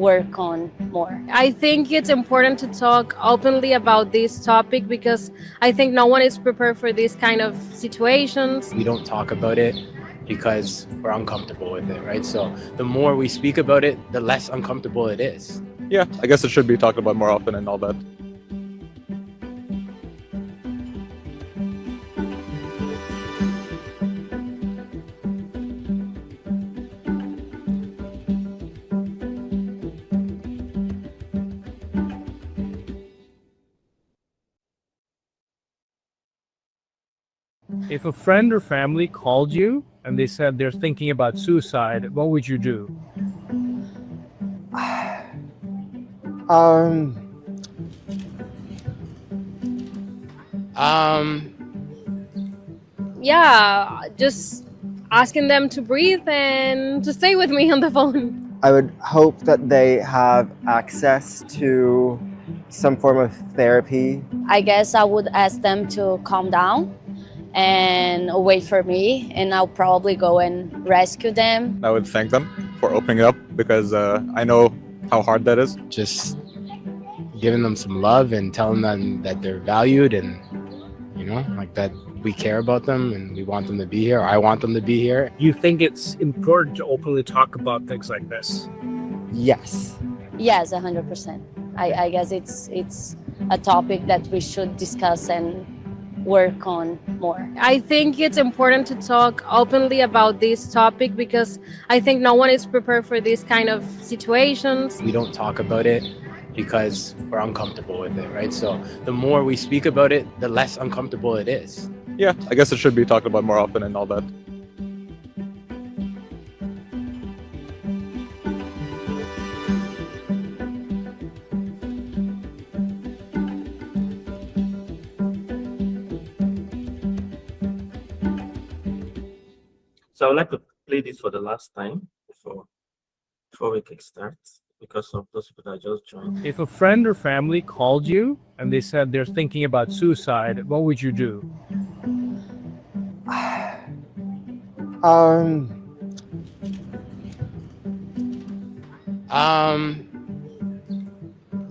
work on more. I think it's important to talk openly about this topic because I think no one is prepared for these kind of situations. We don't talk about it because we're uncomfortable with it, right? So the more we speak about it, the less uncomfortable it is. Yeah, I guess it should be talked about more often and all that. If a friend or family called you and they said they're thinking about suicide, what would you do? Yeah, just asking them to breathe and to stay with me on the phone. I would hope that they have access to some form of therapy. I guess I would ask them to calm down and wait for me, and I'll probably go and rescue them. I would thank them for opening up because I know how hard that is. Just giving them some love and telling them that they're valued and, like that we care about them and we want them to be here. I want them to be here. You think it's important to openly talk about things like this? Yes. Yes, 100%. I guess it's a topic that we should discuss and work on more. I think it's important to talk openly about this topic because I think no one is prepared for these kind of situations. We don't talk about it because we're uncomfortable with it, right? So the more we speak about it, the less uncomfortable it is. Yeah, I guess it should be talked about more often and all that. So I would like to play this for the last time before we kickstart, because of those people that just joined. If a friend or family called you and they said they're thinking about suicide, what would you do?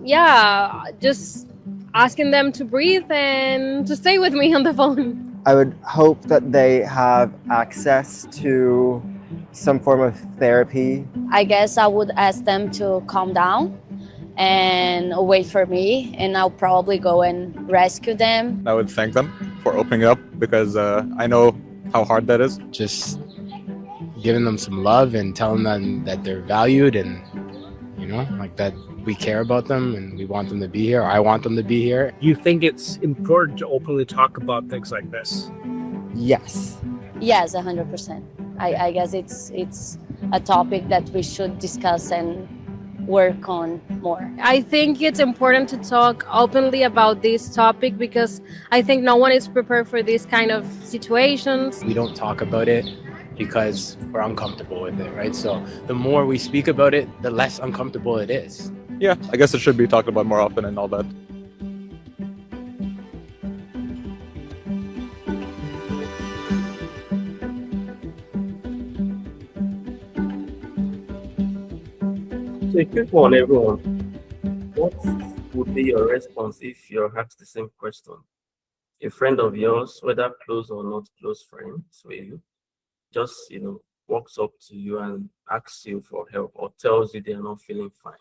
Yeah, just asking them to breathe and to stay with me on the phone. I would hope that they have access to some form of therapy. I guess I would ask them to calm down and wait for me, and I'll probably go and rescue them. I would thank them for opening up because I know how hard that is. Just giving them some love and telling them that they're valued and, like that we care about them and we want them to be here. I want them to be here. You think it's important to openly talk about things like this? Yes. Yes, 100%. I guess it's a topic that we should discuss and work on more. I think it's important to talk openly about this topic because I think no one is prepared for these kind of situations. We don't talk about it because we're uncomfortable with it, right? So the more we speak about it, the less uncomfortable it is. Yeah, I guess it should be talked about more often and all that. So a quick one, everyone. What would be your response if you're asked the same question? A friend of yours, whether close or not close friends with you, just walks up to you and asks you for help or tells you they're not feeling fine.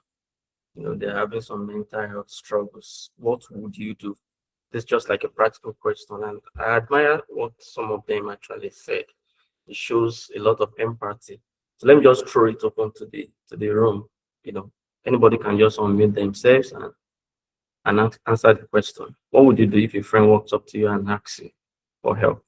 They're having some mental health struggles. What would you do? This is just like a practical question, and I admire what some of them actually said. It shows a lot of empathy. So let me just throw it open to the room. Anybody can just unmute themselves and answer the question. What would you do if a friend walks up to you and asks you for help?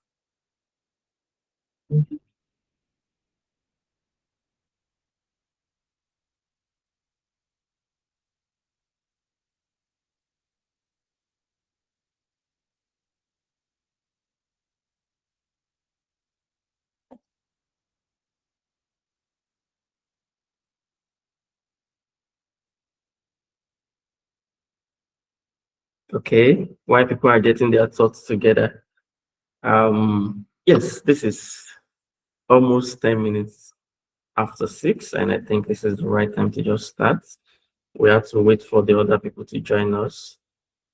Okay, while people are getting their thoughts together. Yes, this is almost 10 minutes after 6, and I think this is the right time to just start. We have to wait for the other people to join us.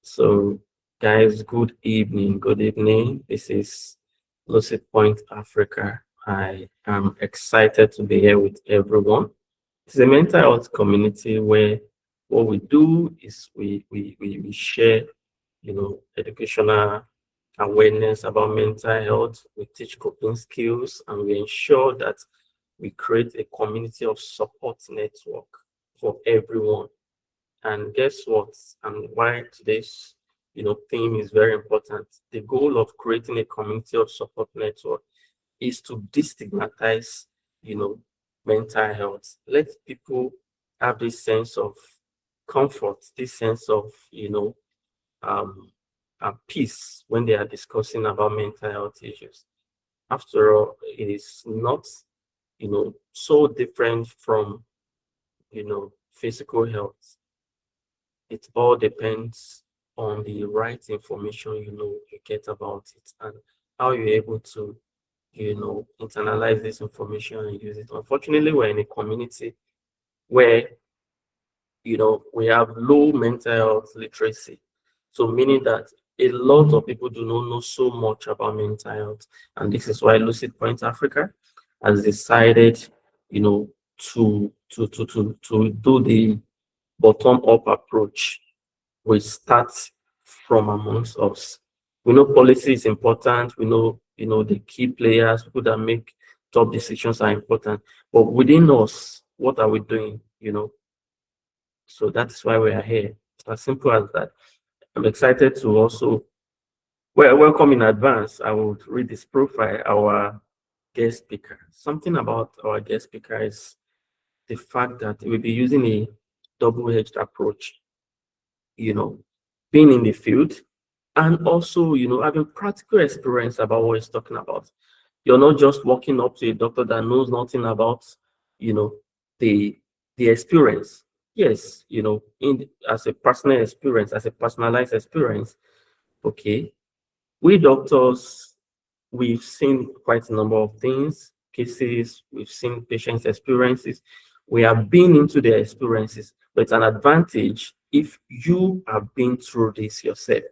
So, guys, good evening. Good evening. This is Lucid Point Africa. I am excited to be here with everyone. It's a mental health community where what we do is we share, educational awareness about mental health. We teach coping skills, and we ensure that we create a community of support network for everyone. And guess what? And why today's theme is very important. The goal of creating a community of support network is to destigmatize, mental health. Let people have this sense of comfort, this sense of, um, peace when they are discussing about mental health issues. After all, it is not, so different from, physical health. It all depends on the right information, you get about it and how you're able to, internalize this information and use it. Unfortunately, we're in a community where, we have low mental health literacy. So meaning that a lot of people do not know so much about mental health. And this is why Lucid Point Africa has decided, to do the bottom-up approach. We start from amongst us. We know policy is important. We know, the key players, people that make top decisions are important. But within us, what are we doing? So that's why we are here. It's as simple as that. I'm excited to also welcome in advance. I will read this profile, our guest speaker. Something about our guest speaker is the fact that we'll be using a double-edged approach, being in the field and also, having practical experience about what he's talking about. You're not just walking up to a doctor that knows nothing about, the experience. Yes, as a personal experience, as a personalized experience. Okay, we doctors, we've seen quite a number of things, cases, we've seen patients' experiences. We have been into their experiences, but it's an advantage if you have been through this yourself.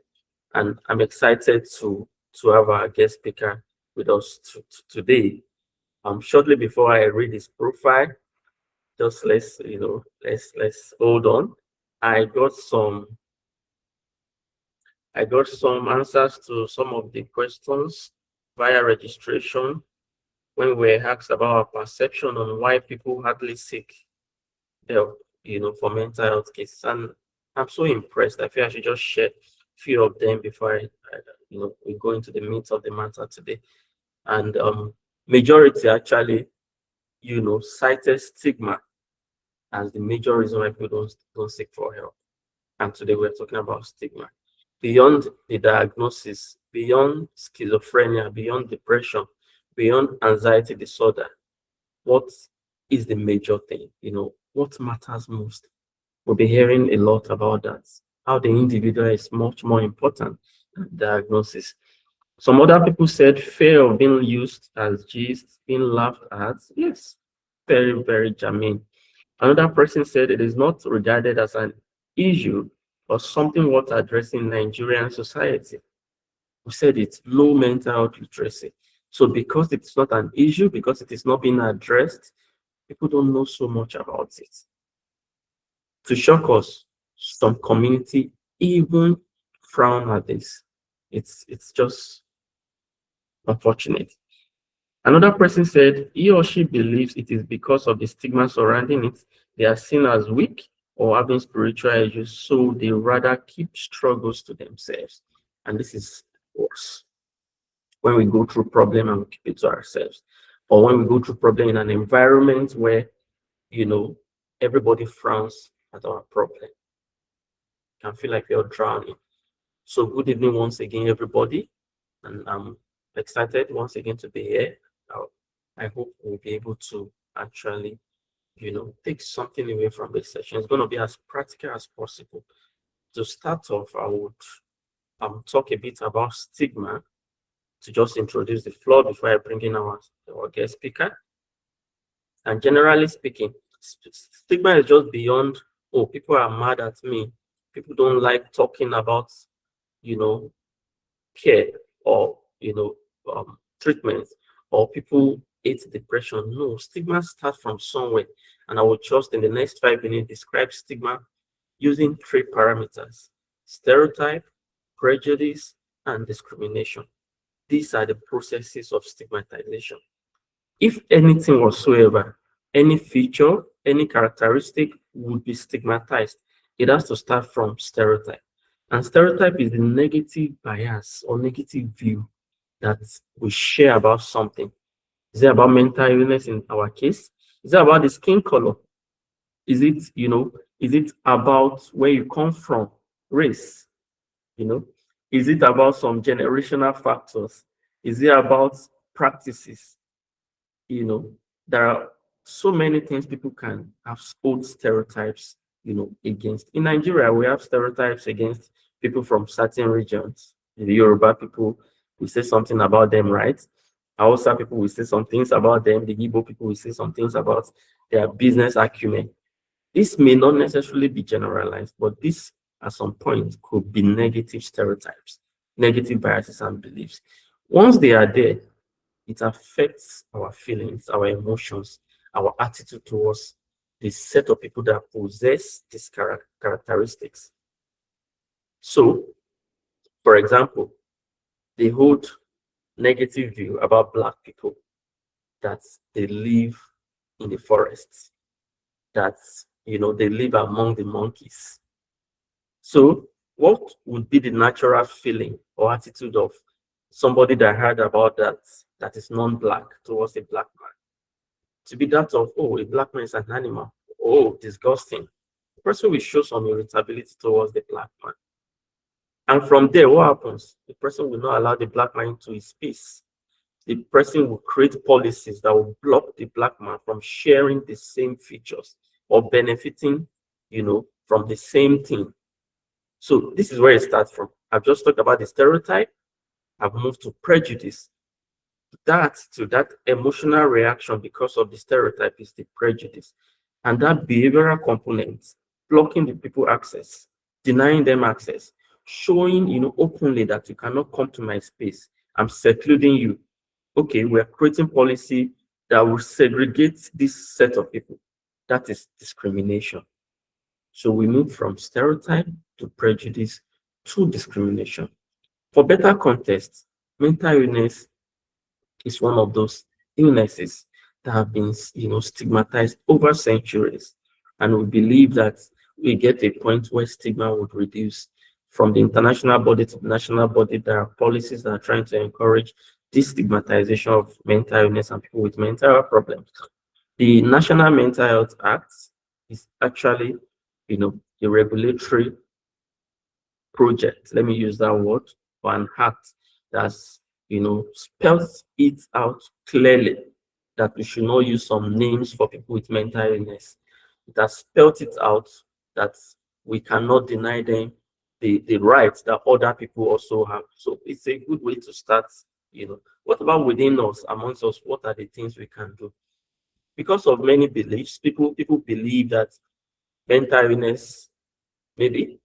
And I'm excited to have our guest speaker with us today. Shortly before I read his profile, just let's hold on. I got some answers to some of the questions via registration when we were asked about our perception on why people hardly seek help, for mental health cases. And I'm so impressed. I feel I should just share a few of them before we go into the meat of the matter today. And majority actually, cited stigma as the major reason why people don't seek for help. And today we're talking about stigma. Beyond the diagnosis, beyond schizophrenia, beyond depression, beyond anxiety disorder, what is the major thing? What matters most? We'll be hearing a lot about that. How the individual is much more important than diagnosis. Some other people said fear of being used as gist, being laughed at. Yes, very, very germane. Another person said it is not regarded as an issue or something worth addressing in Nigerian society. We said it's low mental health literacy. So because it's not an issue, because it is not being addressed, people don't know so much about it. To shock us, some community even frown at this. It's just unfortunate. Another person said he or she believes it is because of the stigma surrounding it. They are seen as weak or having spiritual issues, so they rather keep struggles to themselves. And this is worse. When we go through problem and we keep it to ourselves, or when we go through problem in an environment where, everybody frowns at our problem, you can feel like you're drowning. So good evening once again, everybody. And I'm excited once again to be here. I hope we'll be able to actually, take something away from this session. It's going to be as practical as possible. To start off, I would talk a bit about stigma to just introduce the floor before I bring in our guest speaker. And generally speaking, stigma is just beyond oh, people are mad at me. People don't like talking about, care or, treatments, or people hate depression. No, stigma starts from somewhere. And I will just in the next 5 minutes describe stigma using 3 parameters: stereotype, prejudice, and discrimination. These are the processes of stigmatization. If anything whatsoever, any feature, any characteristic would be stigmatized, it has to start from stereotype. And stereotype is the negative bias or negative view that we share about something. Is it about mental illness in our case? Is it about the skin color? Is it, is it about where you come from, race? Is it about some generational factors? Is it about practices? There are so many things people can have old stereotypes, against. In Nigeria, we have stereotypes against people from certain regions. The Yoruba people, we say something about them, right? Hausa people, we say some things about them. The Igbo people, we say some things about their business acumen. This may not necessarily be generalized, but this at some point could be negative stereotypes, negative biases and beliefs. Once they are there, it affects our feelings, our emotions, our attitude towards the set of people that possess these characteristics. So, for example, they hold negative view about Black people, that they live in the forests, that they live among the monkeys. So what would be the natural feeling or attitude of somebody that heard about that is non-Black towards a Black man? To be that of, oh, a Black man is an animal, oh, disgusting. The person will show some irritability towards the Black man. And from there, what happens? The person will not allow the Black man into his space. The person will create policies that will block the Black man from sharing the same features or benefiting, from the same thing. So this is where it starts from. I've just talked about the stereotype. I've moved to prejudice. To that emotional reaction because of the stereotype is the prejudice. And that behavioral component, blocking the people access, denying them access, showing, openly that you cannot come to my space. I'm secluding you. Okay, we're creating policy that will segregate this set of people. That is discrimination. So we move from stereotype to prejudice to discrimination. For better context, mental illness is one of those illnesses that have been, stigmatized over centuries. And we believe that we get a point where stigma would reduce. From the international body to the national body, there are policies that are trying to encourage destigmatization of mental illness and people with mental problems. The National Mental Health Act is actually, a regulatory project, let me use that word, or an act that's, spells it out clearly that we should not use some names for people with mental illness. It has spelled it out that we cannot deny them the rights that other people also have. So it's a good way to start. What about within us, amongst us? What are the things we can do? Because of many beliefs, people believe that mental illness, maybe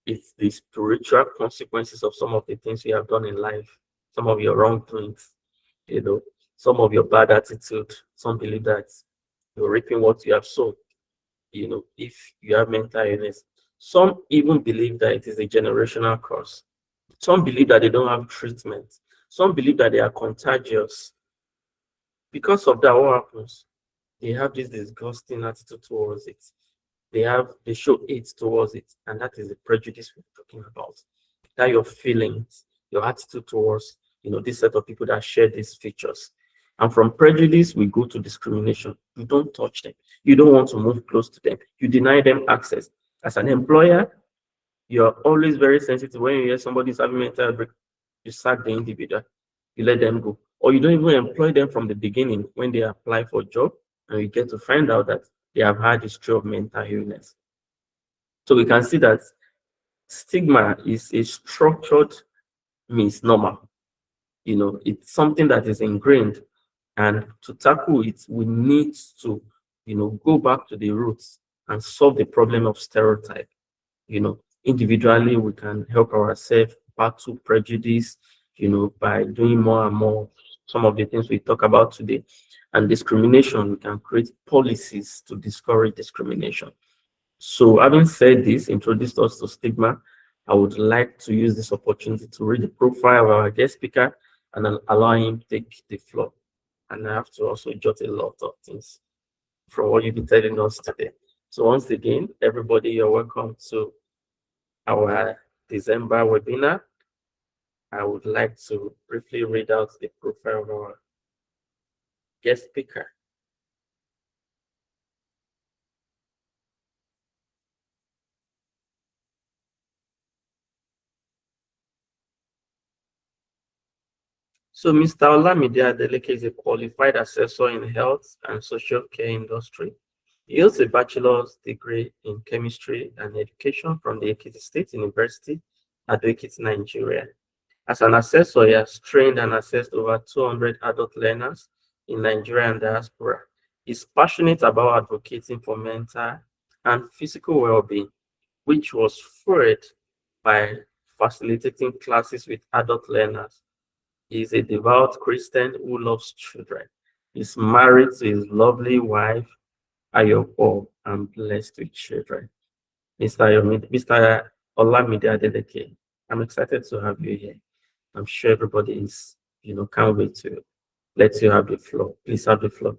it's the spiritual consequences of some of the things you have done in life, some of your wrongdoings, some of your bad attitude. Some believe that you're reaping what you have sown, if you have mental illness. Some even believe that it is a generational curse. Some believe that they don't have treatment. Some believe that they are contagious. Because of that, what happens? They have this disgusting attitude towards it. They show hate towards it, and that is the prejudice we're talking about. That your feelings, your attitude towards, this set of people that share these features. And from prejudice, we go to discrimination. You don't touch them. You don't want to move close to them. You deny them access. As an employer, you're always very sensitive when you hear somebody's having mental break. You sack the individual, you let them go. Or you don't even employ them from the beginning when they apply for a job, and you get to find out that they have had a history of mental illness. So we can see that stigma is a structured misnomer. It's something that is ingrained, and to tackle it, we need to, go back to the roots and solve the problem of stereotype. Individually, we can help ourselves battle prejudice, by doing more and more some of the things we talk about today. And discrimination, we can create policies to discourage discrimination. So having said this, introduced us to stigma, I would like to use this opportunity to read the profile of our guest speaker and then allow him take the floor. And I have to also jot a lot of things from what you've been telling us today. So once again, everybody, you're welcome to our December webinar. I would like to briefly read out the profile of our guest speaker. So Mr. Olamide Adeleke is a qualified assessor in health and social care industry. He holds a bachelor's degree in chemistry and education from the Ekiti State University, Ado-Ekiti, Nigeria. As an assessor, he has trained and assessed over 200 adult learners in Nigeria and diaspora. He's passionate about advocating for mental and physical well-being, which was fueled by facilitating classes with adult learners. He's a devout Christian who loves children. He's married to his lovely wife, Ayoko, and blessed with children. Mr. Olamide Adeleke, I'm excited to have you here. I'm sure everybody is, can't wait to let you have the floor. Please have the floor.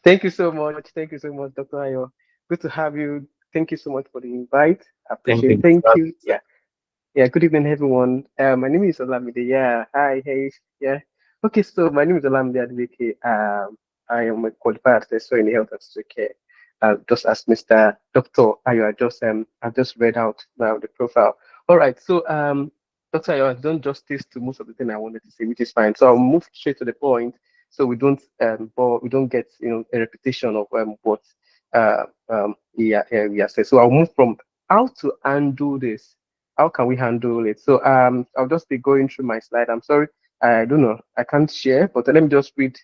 Thank you so much. Thank you so much, Dr. Ayo. Good to have you. Thank you so much for the invite. I appreciate it. Thank you. Yeah. Yeah. Good evening, everyone. My name is Olamide. Yeah. Hi. Hey. Yeah. Okay. So my name is Olamide Adweke. I am a qualified assessor in health and social care. Just as Mr. Dr. Ayo, I just read out now the profile. All right. So Dr. Ayo has done justice to most of the things I wanted to say, which is fine. So I'll move straight to the point, so we don't get a repetition of what he has said. So I'll move from how to undo this. How can we handle it? So I'll just be going through my slide. I'm sorry, I don't know, I can't share, but let me just read.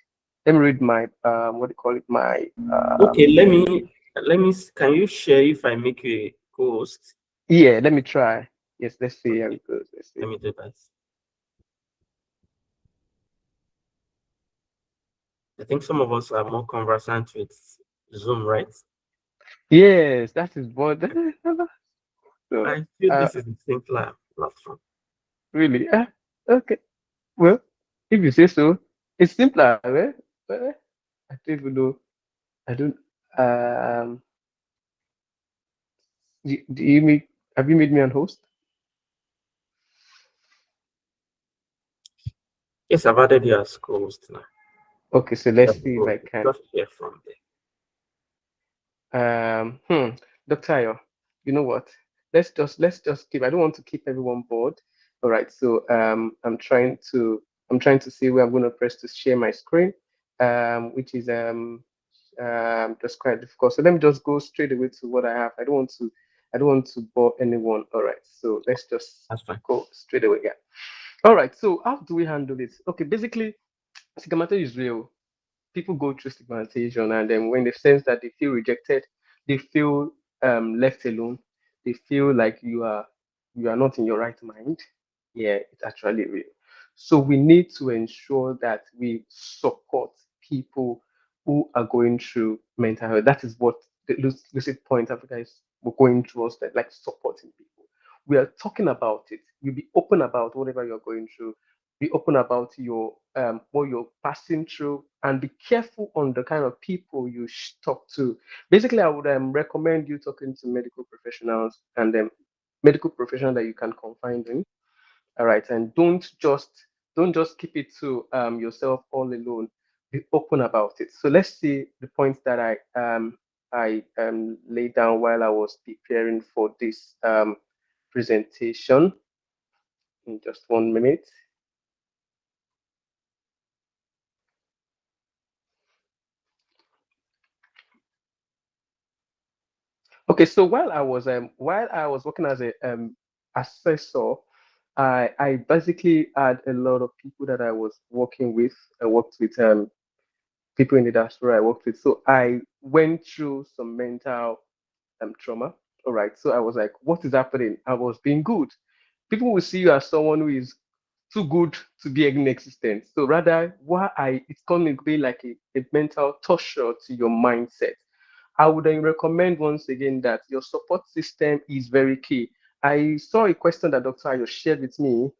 Let me read my what do you call it? My okay, let me. Can you share if I make you a co-host? Yeah, let me try. Yes, let's see how it goes. Let's see. Let me do that. I think some of us are more conversant with Zoom, right? Yes, that is what. So, I feel this is a simpler platform. Really? Okay. Well, if you say so, it's simpler. Well, I don't even know. I don't. Do you make? Have you made me an host? Yes, I've added you as co-host now. Okay, so let's see if I can. Just hear from there. Dr. Ayo, you know what? Let's just keep. I don't want to keep everyone bored. All right. So I'm trying to see where I'm going to press to share my screen, which is just quite difficult. So let me just go straight away to what I have. I don't want to bore anyone. All right. So let's just go straight away. Yeah. All right. So how do we handle it? Okay. Basically, stigmatization is real. People go through stigmatization, and then when they sense that they feel rejected, they feel left alone, they feel like you are not in your right mind. Yeah, it's actually real. So we need to ensure that we support people who are going through mental health. That is what the Lucid Point Africa is going through, us, that like supporting people. We are talking about it. You be open about whatever you're going through. Be open about your what you're passing through, and be careful on the kind of people you talk to. Basically, I would recommend you talking to medical professionals, and medical professionals that you can confide in. All right, and don't just keep it to yourself all alone. Be open about it. So let's see the points that I laid down while I was preparing for this presentation. In just 1 minute. Okay, so while I was working as a assessor, I basically had a lot of people that I was working with. I worked with people in the diaspora I worked with. So I went through some mental trauma. All right. So I was like, what is happening? I was being good. People will see you as someone who is too good to be inexistent. So rather, why it's going to be like a mental torture to your mindset. I would then recommend once again that your support system is very key. I saw a question that Dr. Ayo shared with me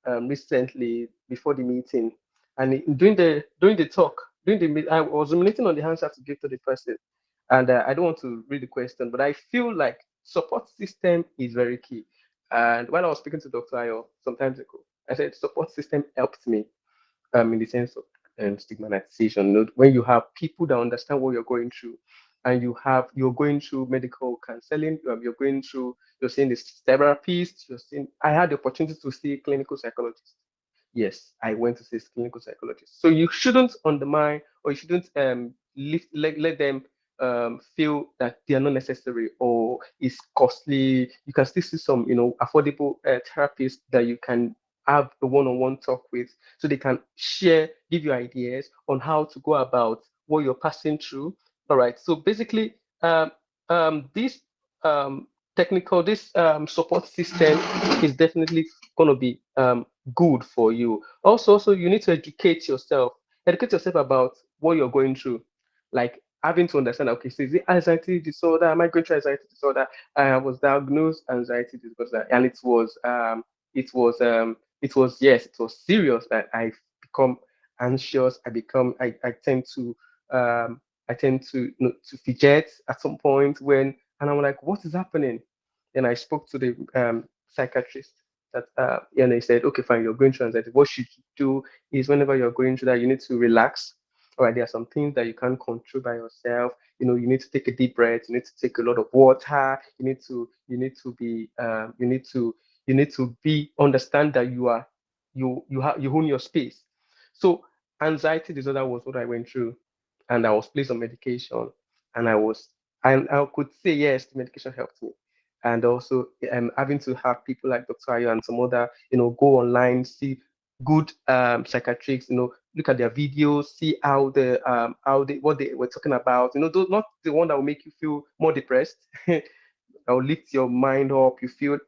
recently before the meeting, and during the talk, I was ruminating on the answer to give to the person, and I don't want to read the question, but I feel like support system is very key. And when I was speaking to Dr. Ayo some time ago, I said support system helped me in the sense of stigmatization. You know, when you have people that understand what you're going through, and you're going through medical counseling, you're seeing this therapist, you're seeing. I had the opportunity to see a clinical psychologist. Yes, I went to see a clinical psychologist. So you shouldn't undermine or you shouldn't let them feel that they are not necessary or it's costly. You can still see some, affordable therapists that you can have a one-on-one talk with, so they can give you ideas on how to go about what you're passing through. All right. So basically, this this support system is definitely going to be good for you. Also, you need to educate yourself about what you're going through, like having to understand. Okay, so is it anxiety disorder? Am I going through anxiety disorder? I was diagnosed anxiety disorder, and it was serious that I become anxious. I tend to to fidget at some point when, and I'm like, what is happening? Then I spoke to the psychiatrist that and they said, okay, fine, you're going through anxiety. What should you do is whenever you're going through that, you need to relax. All right, there are some things that you can't control by yourself. You need to take a deep breath. You need to take a lot of water. You need to be understand that you own your space. So anxiety disorder was what I went through, and I was placed on medication, and I could say yes, the medication helped me. And also having to have people like Dr. Ayo and some other, go online, see good psychiatrists, look at their videos, see how they what they were talking about, those, not the one that will make you feel more depressed, that will lift your mind up. You feel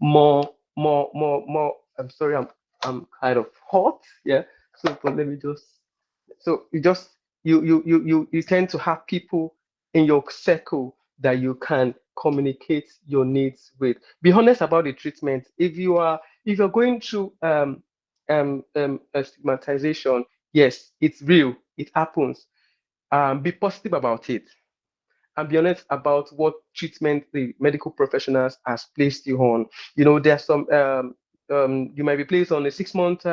more. I'm sorry, I'm kind of hot. Yeah. So but let me just so you tend to have people in your circle that you can communicate your needs with. Be honest about the treatment. If you're going through a stigmatization, yes, it's real, it happens. Be positive about it and be honest about what treatment the medical professionals has placed you on. There's some you might be placed on a 6 month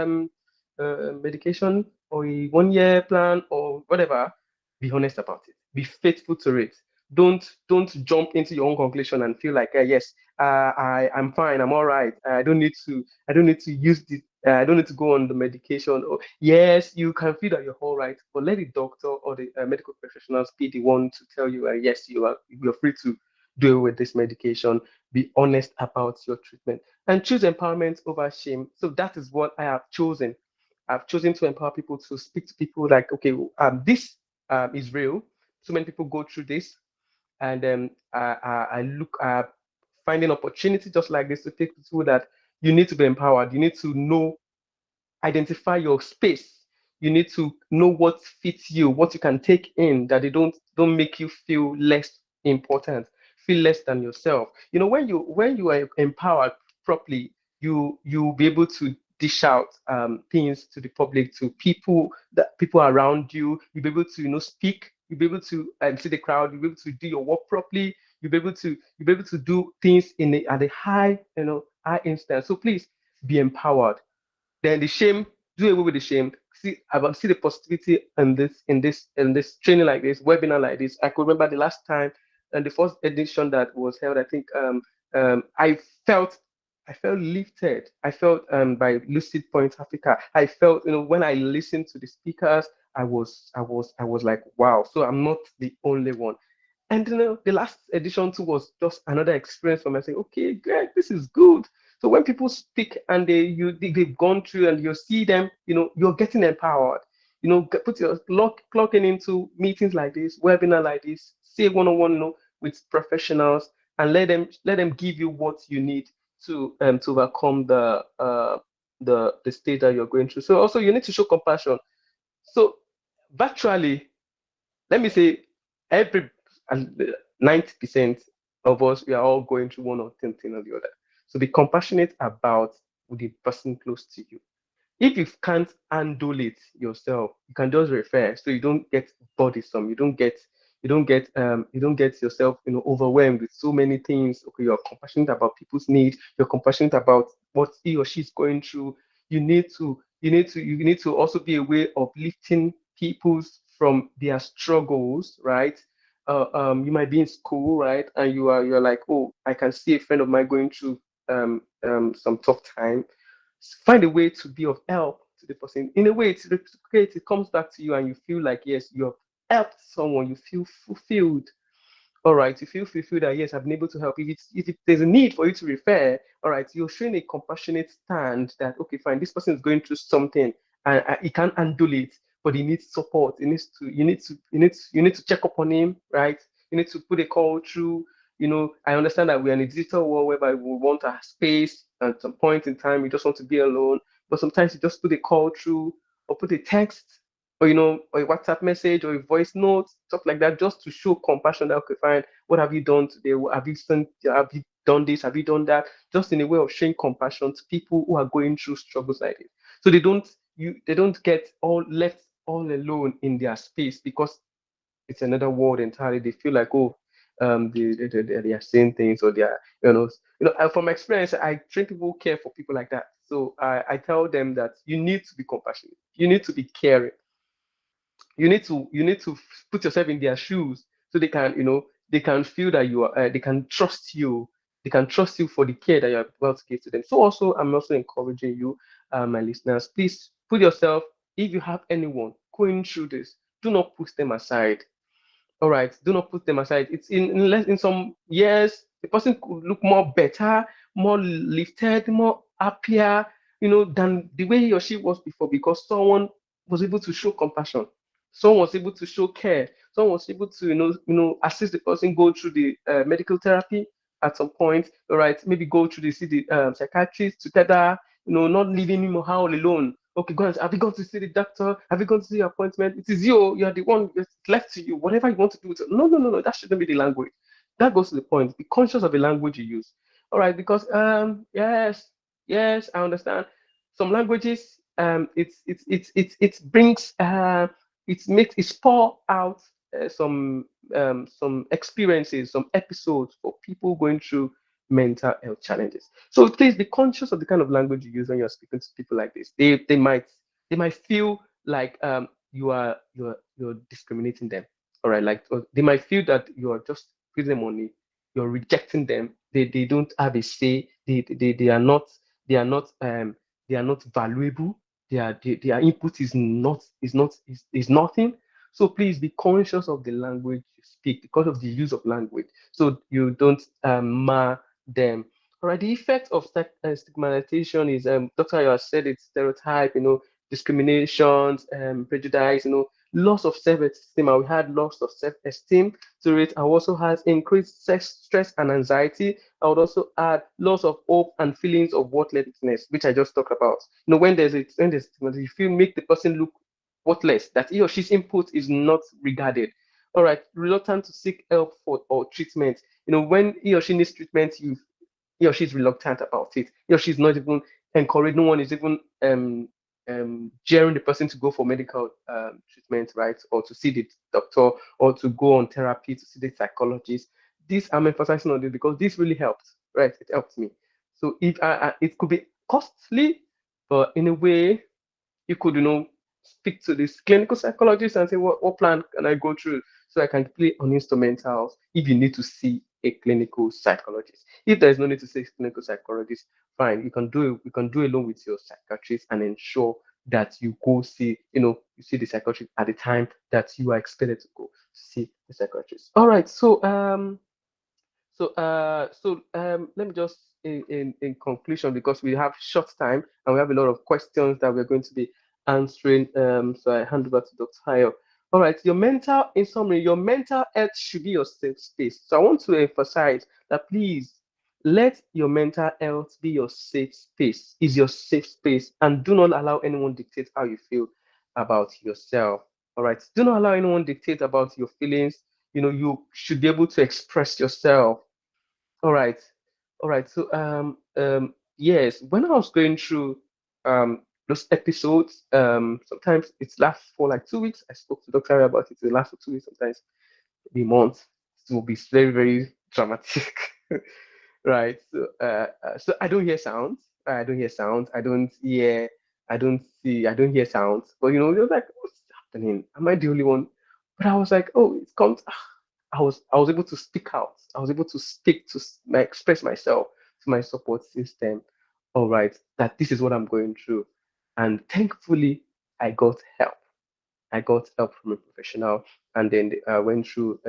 medication or a 1 year plan or whatever. Be honest about it. Be faithful to it. Don't jump into your own conclusion and feel like yes, I'm fine, I'm all right. I don't need to use the I don't need to go on the medication. Or yes, you can feel that you're all right, but let the doctor or the medical professionals be the one to tell you, yes, you're free to deal with this medication. Be honest about your treatment and choose empowerment over shame. So that is what I have chosen. I've chosen to empower people, to speak to people like, okay, this is real. So many people go through this, and I look at finding opportunity just like this to take people that you need to be empowered. You need to know, identify your space. You need to know what fits you, what you can take in, that they don't make you feel less important, feel less than yourself. When you are empowered properly, you'll be able to dish out things to the public, to people around you. You'll be able to speak. You'll be able to see the crowd. You'll be able to do your work properly. You'll be able to do things at a high instance. So please be empowered. Then the shame, do away with the shame. See the positivity in this training like this, webinar like this. I could remember the last time and the first edition that was held. I think I felt lifted. I felt by Lucid Point Africa. I felt when I listened to the speakers, I was like, wow. So I'm not the only one. And the last edition too was just another experience for me. I say, okay, great, this is good. So when people speak and they've gone through and you see them, you're getting empowered. put your clock in into meetings like this, webinar like this, say one-on-one, with professionals, and let them give you what you need to overcome the state that you're going through. So also you need to show compassion. So virtually, let me say, every 90% of us, we are all going through one or thing or the other. So be compassionate about the person close to you. If you can't handle it yourself, you can just refer, so you don't get bothersome. You don't get yourself, overwhelmed with so many things. Okay, you're compassionate about people's needs. You're compassionate about what he or she's going through. You need to also be aware of lifting people's from their struggles, right? You might be in school, right, and you're like, oh, I can see a friend of mine going through some tough time. Find a way to be of help to the person. In a way, it's reciprocate. It comes back to you, and you feel like, yes, you have helped someone. You feel fulfilled. All right, you feel fulfilled that, yes, I've been able to help. If there's a need for you to refer, all right, you're showing a compassionate stand that, okay, fine, this person is going through something, and he can't handle it, but he needs support. You need to check up on him, right? You need to put a call through. I understand that we're in a digital world whereby we want our space at some point in time. We just want to be alone, but sometimes you just put a call through, or put a text, or a WhatsApp message, or a voice note, stuff like that, just to show compassion. That, okay, fine, what have you done today? Have you done this? Have you done that? Just in a way of showing compassion to people who are going through struggles like this, so they don't get all left all alone in their space, because it's another world entirely. They feel like, oh, they are saying things, or they are, from experience, I train people who care for people like that. So I tell them that you need to be compassionate, you need to be caring, you need to put yourself in their shoes, so they can feel that they can trust you. They can trust you for the care that you're about to give to them. So also, I'm also encouraging you, my listeners, please put yourself, if you have anyone going through this, do not push them aside. All right, do not put them aside. It's in some years, the person could look more better, more lifted, more happier, than the way he or she was before, because someone was able to show compassion, someone was able to show care, someone was able to assist the person go through the medical therapy at some point. All right, maybe go through the see the psychiatrist together, not leaving him or her all alone. Okay, go and have you gone to see the doctor? Have you gone to see your appointment? It is you. You're the one. It's left to you. Whatever you want to do. No, no, no, no. That shouldn't be the language. That goes to the point. Be conscious of the language you use. All right, because yes, yes, I understand. Some languages, it brings it pour out some experiences, some episodes for people going through mental health challenges. So please be conscious of the kind of language you use when you're speaking to people like this. They might feel like you're discriminating them. All right, like, they might feel that you're just giving them money, you're rejecting them. They don't have a say. They are not valuable. Their input is nothing. So please be conscious of the language you speak, because of the use of language, so you don't mar them. All right. The effect of stigmatization is, Dr. Ayo has said, it's stereotype, discriminations, prejudice, loss of self-esteem. And we had loss of self-esteem to it. I also has increased sex stress and anxiety. I would also add loss of hope and feelings of worthlessness, which I just talked about. When there's stigmatization, you feel make the person look worthless, that he or she's input is not regarded. All right, reluctant to seek help for or treatment. When he or she needs treatment, he or she's reluctant about it. He or she's not even encouraged. No one is even jeering the person to go for medical treatment, right? Or to see the doctor, or to go on therapy, to see the psychologist. This, I'm emphasizing on this because this really helped, right? It helped me. So it could be costly, but in a way, you could, speak to this clinical psychologist and say, what plan can I go through so I can play on instrumentals, if you need to see a clinical psychologist. If there's no need to see a clinical psychologist, fine, you can do along with your psychiatrist, and ensure that you go see, you see the psychiatrist at the time that you are expected to go to see the psychiatrist. All right, let me just, in conclusion, because we have short time and we have a lot of questions that we're going to be answering. So I hand over to Dr. Hayo. All right, in summary, your mental health should be your safe space. So I want to emphasize that please let your mental health be your safe space, is your safe space, and do not allow anyone dictate how you feel about yourself. All right, do not allow anyone dictate about your feelings. You should be able to express yourself. All right. All right. So yes, when I was going through those episodes, sometimes it lasts for like 2 weeks. I spoke to Dr. about it. It lasts for 2 weeks, sometimes maybe a month. It will be very, very dramatic. Right. So I don't hear sounds. I don't hear sounds. I don't see, I don't hear sounds. But you're like, what's happening? Am I the only one? But I was like, oh, it comes. I was able to speak out. I was able to speak express myself to my support system. All right, that this is what I'm going through, and thankfully I got help. I got help from a professional, and then I went through,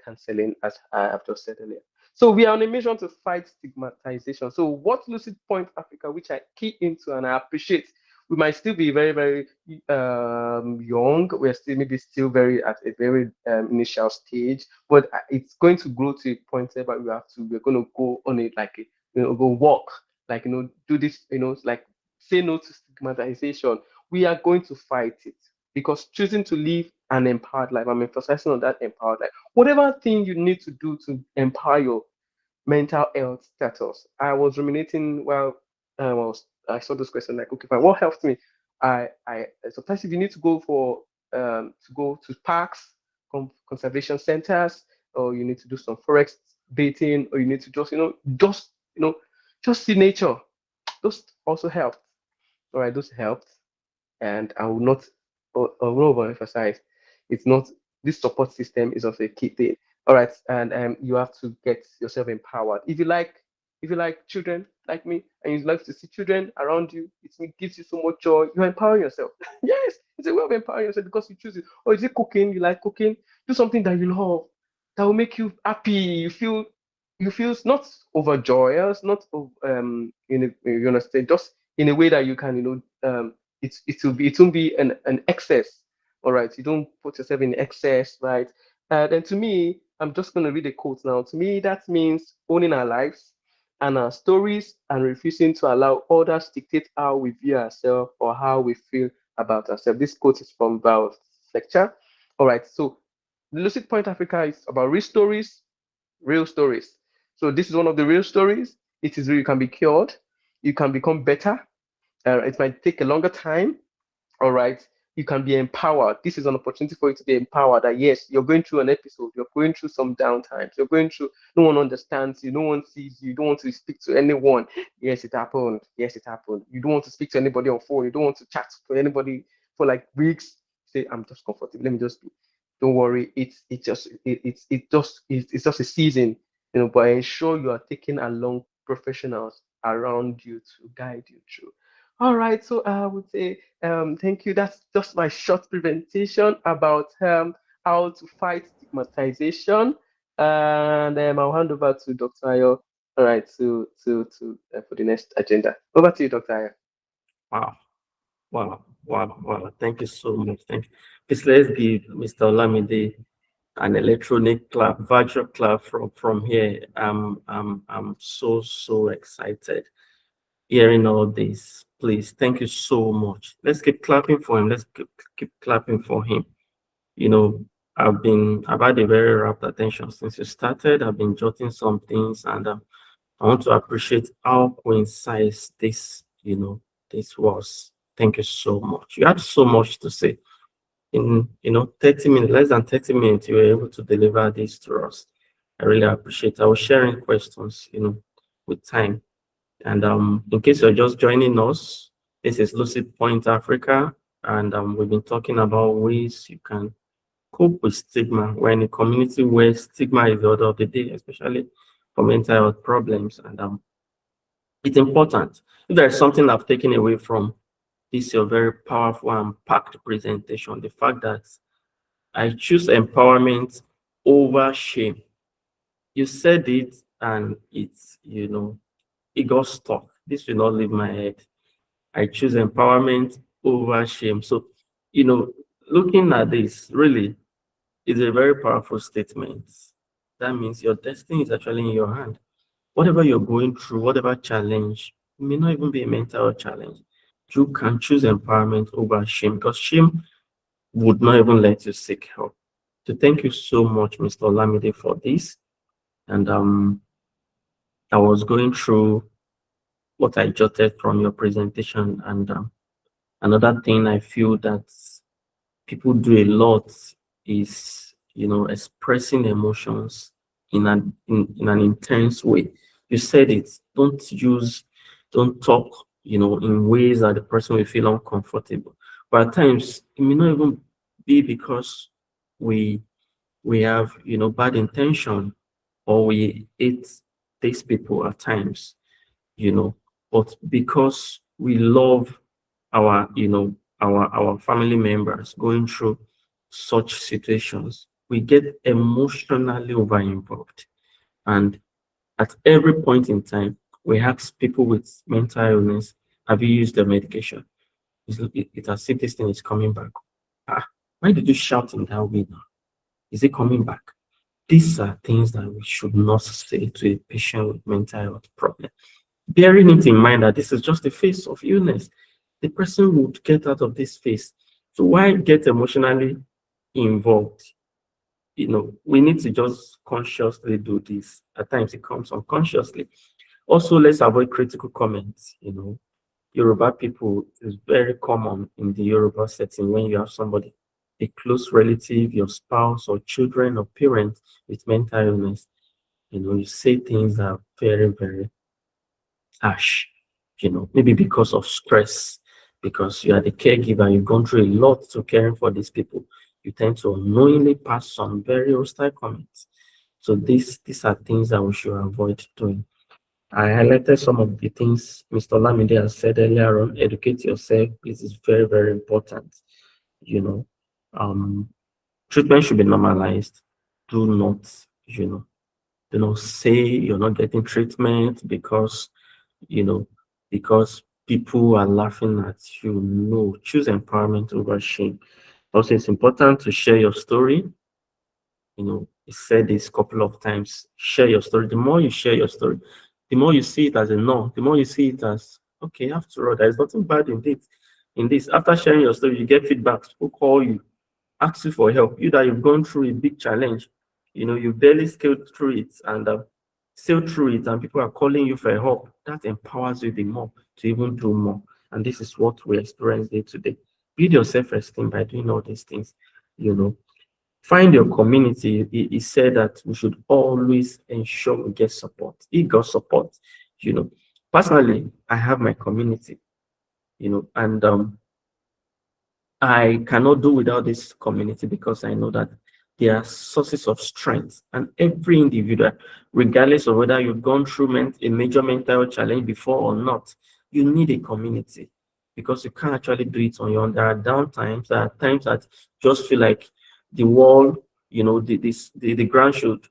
counseling, as I have just said earlier. So we are on a mission to fight stigmatization. So what Lucid Point Africa, which I key into and I appreciate, we might still be very, very young. We're still maybe still very at a very initial stage, but it's going to grow to a point where we're going to go on it like go walk, like do this, like say no to stigmatization. We are going to fight it because choosing to live an empowered life, I'm emphasizing on that empowered life. Whatever thing you need to do to empower your mental health status. I was ruminating while I saw this question, like, okay, fine, what helped me? I sometimes if you need to go to go to parks, conservation centers, or you need to do some forest baiting, or you need to just see nature. Those also helped. All right, those helped, and I will not overemphasize. It's not this support system is also a key thing. All right, and you have to get yourself empowered. If you like children like me, and you like to see children around you, it gives you so much joy. You empower yourself. Yes, it's a way of empowering yourself because you choose it. Or is it cooking? You like cooking? Do something that you love, that will make you happy. You feel not overjoyous, not you understand, just in a way that you can it won't be an excess. All right, you don't put yourself in excess, right? And to me, I'm just going to read a quote now. To me, that means owning our lives and our stories and refusing to allow others dictate how we view ourselves or how we feel about ourselves. This quote is from Val's lecture. All right, so Lucid Point Africa is about real stories, real stories. So this is one of the real stories. It is real. You can be cured. You can become better. It might take a longer time. All right, you can be empowered. This is an opportunity for you to be empowered. That yes, you're going through an episode, you're going through some downtimes, you're going through, no one understands you, no one sees you, you don't want to speak to anyone. Yes, it happened. Yes, it happened. You don't want to speak to anybody on phone, you don't want to chat to anybody for like weeks. Say, I'm just comfortable, let me just be. Don't worry, it's just a season, but ensure you are taking along professionals around you to guide you through. All right, so I would say thank you. That's just my short presentation about how to fight stigmatization, and I'll hand over to Dr. Ayo. All right, to for the next agenda. Over to you, Dr. Ayo. Wow. Wow. Wow. Wow. Thank you so much. Thank you. Please let's give Mr. Olamide an electronic clap, virtual clap from here. I'm so excited hearing all this. Please, thank you so much. Let's keep clapping for him. Let's keep clapping for him. You know, I've had a very rapt attention since you started. I've been jotting some things, and I want to appreciate how concise this was. Thank you so much. You had so much to say. In 30 minutes, less than 30 minutes, you were able to deliver this to us. I really appreciate it. I was sharing questions, with time. And in case you're just joining us, this is Lucid Point Africa, and we've been talking about ways you can cope with stigma. We're in a community where stigma is the order of the day, especially for mental health problems. And it's important. If there's something I've taken away from this, your very powerful and packed presentation, the fact that I choose empowerment over shame. You said it, and it got stuck. This will not leave my head. I choose empowerment over shame. So, looking at this really is a very powerful statement. That means your destiny is actually in your hand. Whatever you're going through, whatever challenge, it may not even be a mental challenge. You can choose empowerment over shame, because shame would not even let you seek help. So thank you so much, Mr. Olamide, for this. And I was going through what I jotted from your presentation, and another thing I feel that people do a lot is, expressing emotions in an intense way. You said it. Don't talk, in ways that the person will feel uncomfortable. But at times it may not even be because we have, bad intention, or we hate these people at times, but because we love our, our family members going through such situations, we get emotionally over involved. And at every point in time, we ask people with mental illness, have you used the medication? It's as if this thing is coming back. Ah, why did you shout in that way now? Is it coming back? These are things that we should not say to a patient with mental health problem. Bearing it in mind that this is just a phase of illness, the person would get out of this phase. So why get emotionally involved? We need to just consciously do this. At times it comes unconsciously. Also, let's avoid critical comments. Yoruba people, is very common in the Yoruba setting when you have somebody, a close relative, your spouse or children or parents with mental illness. You say things that are very, very harsh, maybe because of stress, because you are the caregiver, you've gone through a lot to caring for these people. You tend to unknowingly pass some very hostile comments. So these are things that we should avoid doing. I highlighted some of the things Mr. Lamide has said earlier on. Educate yourself. This is very, very important. Treatment should be normalized. Do not say you're not getting treatment because because people are laughing at you. No, choose empowerment over shame. Also, it's important to share your story. I said this a couple of times. Share your story. The more you share your story, the more you see it as a no, the more you see it as, okay, after all, there's nothing bad in this. After sharing your story, you get feedback. People call you, ask you for help. You that you've gone through a big challenge, you barely scaled through it, and sailed through it, and people are calling you for help. That empowers you the more to even do more. And this is what we experience day to day. Build your self-esteem by doing all these things. Find your community. He said that we should always ensure we get support. He got support. Personally, I have my community, and I cannot do without this community, because I know that they are sources of strength. And every individual, regardless of whether you've gone through a major mental challenge before or not, you need a community, because you can't actually do it on your own. There are down times, there are times that just feel like the wall, the ground should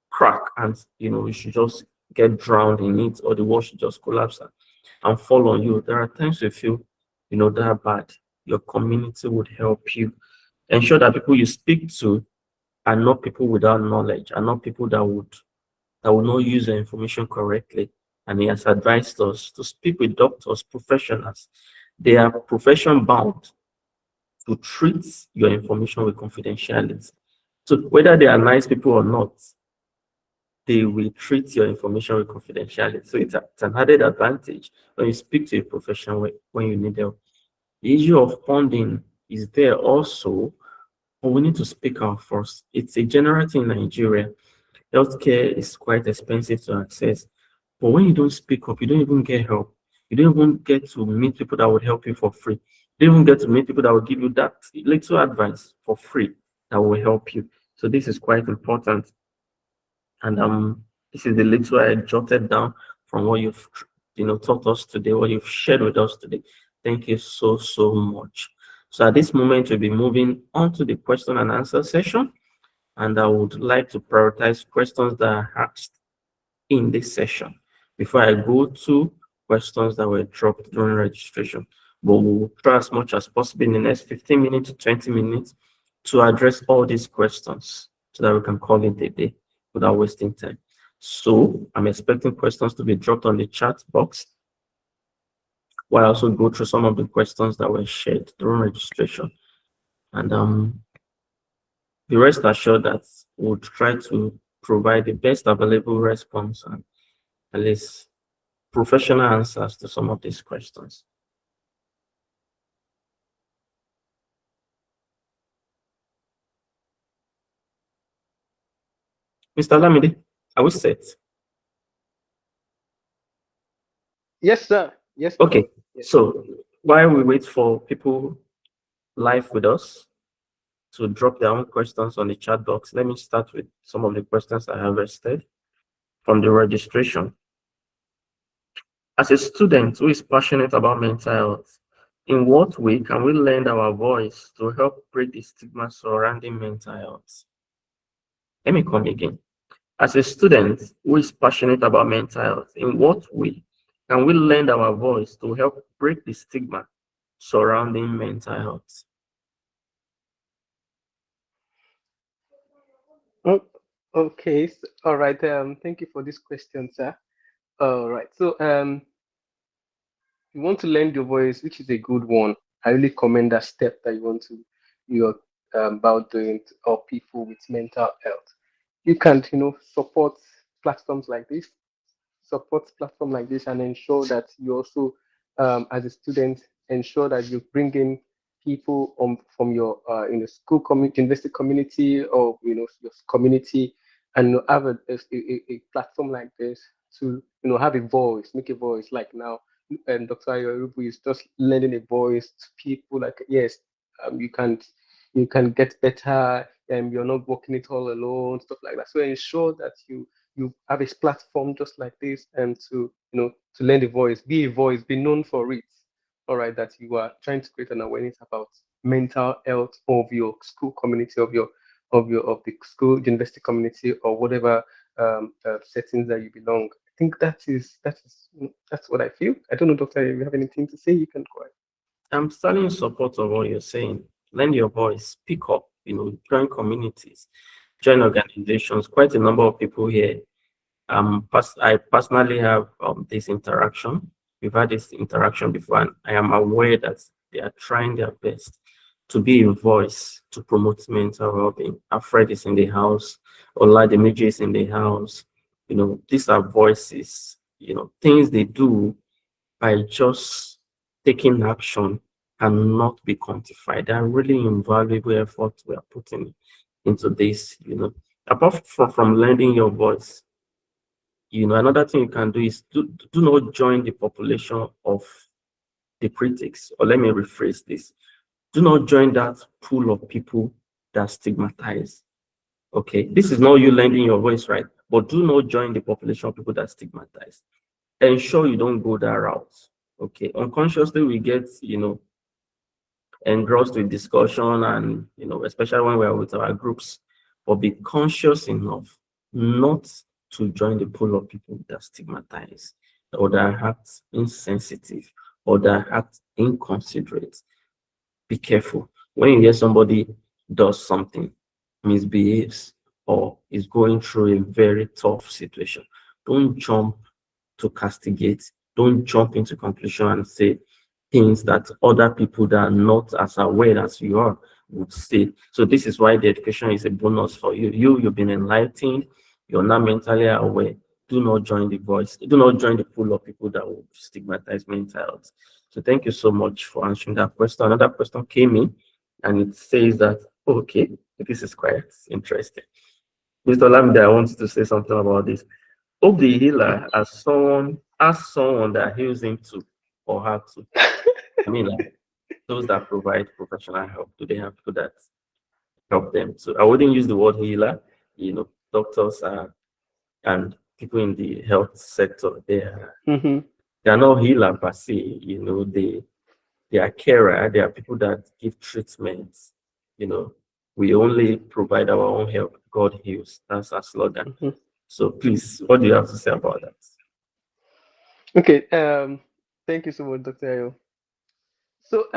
crack, and you should just get drowned in it, or the wall should just collapse and fall on you. There are times you feel that bad. Your community would help you. Ensure that people you speak to are not people without knowledge, are not people that will not use the information correctly. And he has advised us to speak with doctors, professionals. They are profession bound to treat your information with confidentiality. So whether they are nice people or not, they will treat your information with confidentiality. So it's an added advantage when you speak to a professional when you need help. The issue of funding is there also, but we need to speak out first. It's a general thing in Nigeria. Healthcare is quite expensive to access. But when you don't speak up, you don't even get help. You don't even get to meet people that would help you for free. You don't even get to meet people that will give you that little advice for free that will help you. So this is quite important. And this is the little I jotted down from what you've taught us today, what you've shared with us today. Thank you so much. So at this moment, we'll be moving on to the question and answer session. And I would like to prioritize questions that are asked in this session before I go to questions that were dropped during registration. but we'll try as much as possible in the next 15 minutes to 20 minutes to address all these questions so that we can call it a day without wasting time. So I'm expecting questions to be dropped on the chat box, while I also go through some of the questions that were shared during registration. And be rest assured that we'll try to provide the best available response and at least professional answers to some of these questions. Mr. Lamide, are we set? Yes, sir. Yes, sir. Okay, Yes. so while we wait for people live with us to drop their own questions on the chat box, let me start with some of the questions I have listed from the registration. As a student who is passionate about mental health, in what way can we lend our voice to help break the stigma surrounding mental health? Let me come again. As a student who is passionate about mental health, in what way can we lend our voice to help break the stigma surrounding mental health? Oh, okay. All right. Thank you for this question, sir. All right. So, you want to lend your voice, which is a good one. I really commend that step that you're about doing to help people with mental health. You can, support platforms like this, and ensure that you also, as a student, ensure that you bring in people from your school community, university community, or your community, and have a platform like this to have a voice, make a voice. Like now, and Dr. Ayorubu is just lending a voice to people. Like, yes, you can get better, and you're not working it all alone, stuff like that. So ensure that you have a platform just like this, and to lend a voice, be a voice, be known for it. All right, that you are trying to create an awareness about mental health of your school community, of the school university community, or whatever settings that you belong. I think that's what I feel. I don't know, Doctor, if you have anything to say, you can go ahead. I'm standing in support of what you're saying. Lend your voice, speak up, join communities, join organizations. Quite a number of people here. I personally have this interaction. We've had this interaction before, and I am aware that they are trying their best to be a voice to promote mental well-being. Alfred is in the house, Olademiji is in the house. These are voices, things they do by just taking action cannot be quantified. There are really invaluable efforts we are putting into this, apart from lending your voice. Another thing you can do is do not join the population of the critics, or let me rephrase this. Do not join that pool of people that stigmatize. Okay, this is not you lending your voice, right? But do not join the population of people that stigmatize. Ensure you don't go that route. Okay, unconsciously we get, engrossed with discussion, and especially when we're with our groups, but be conscious enough not to join the pool of people that stigmatize, or that act insensitive, or that act inconsiderate. Be careful when you hear somebody does something, misbehaves, or is going through a very tough situation. Don't jump to castigate. Don't jump into conclusion and say things that other people that are not as aware as you are would say. So this is why the education is a bonus for you. You've been enlightened. You're now mentally aware. Do not join the voice. Do not join the pool of people that will stigmatize mental health. So thank you so much for answering that question. Another question came in, and it says that, okay, this is quite interesting. Mr. Lamida, I want to say something about this. Hope the healer as someone that heals him to or her to. I mean, like, those that provide professional help, do they have people that help them? So I wouldn't use the word healer. Doctors and people in the health sector, they are not healer per se. They are carer. They are people that give treatments. We only provide our own help. God heals. That's our slogan. So please, what do you have to say about that? Okay. Thank you so much, Dr. Ayo. So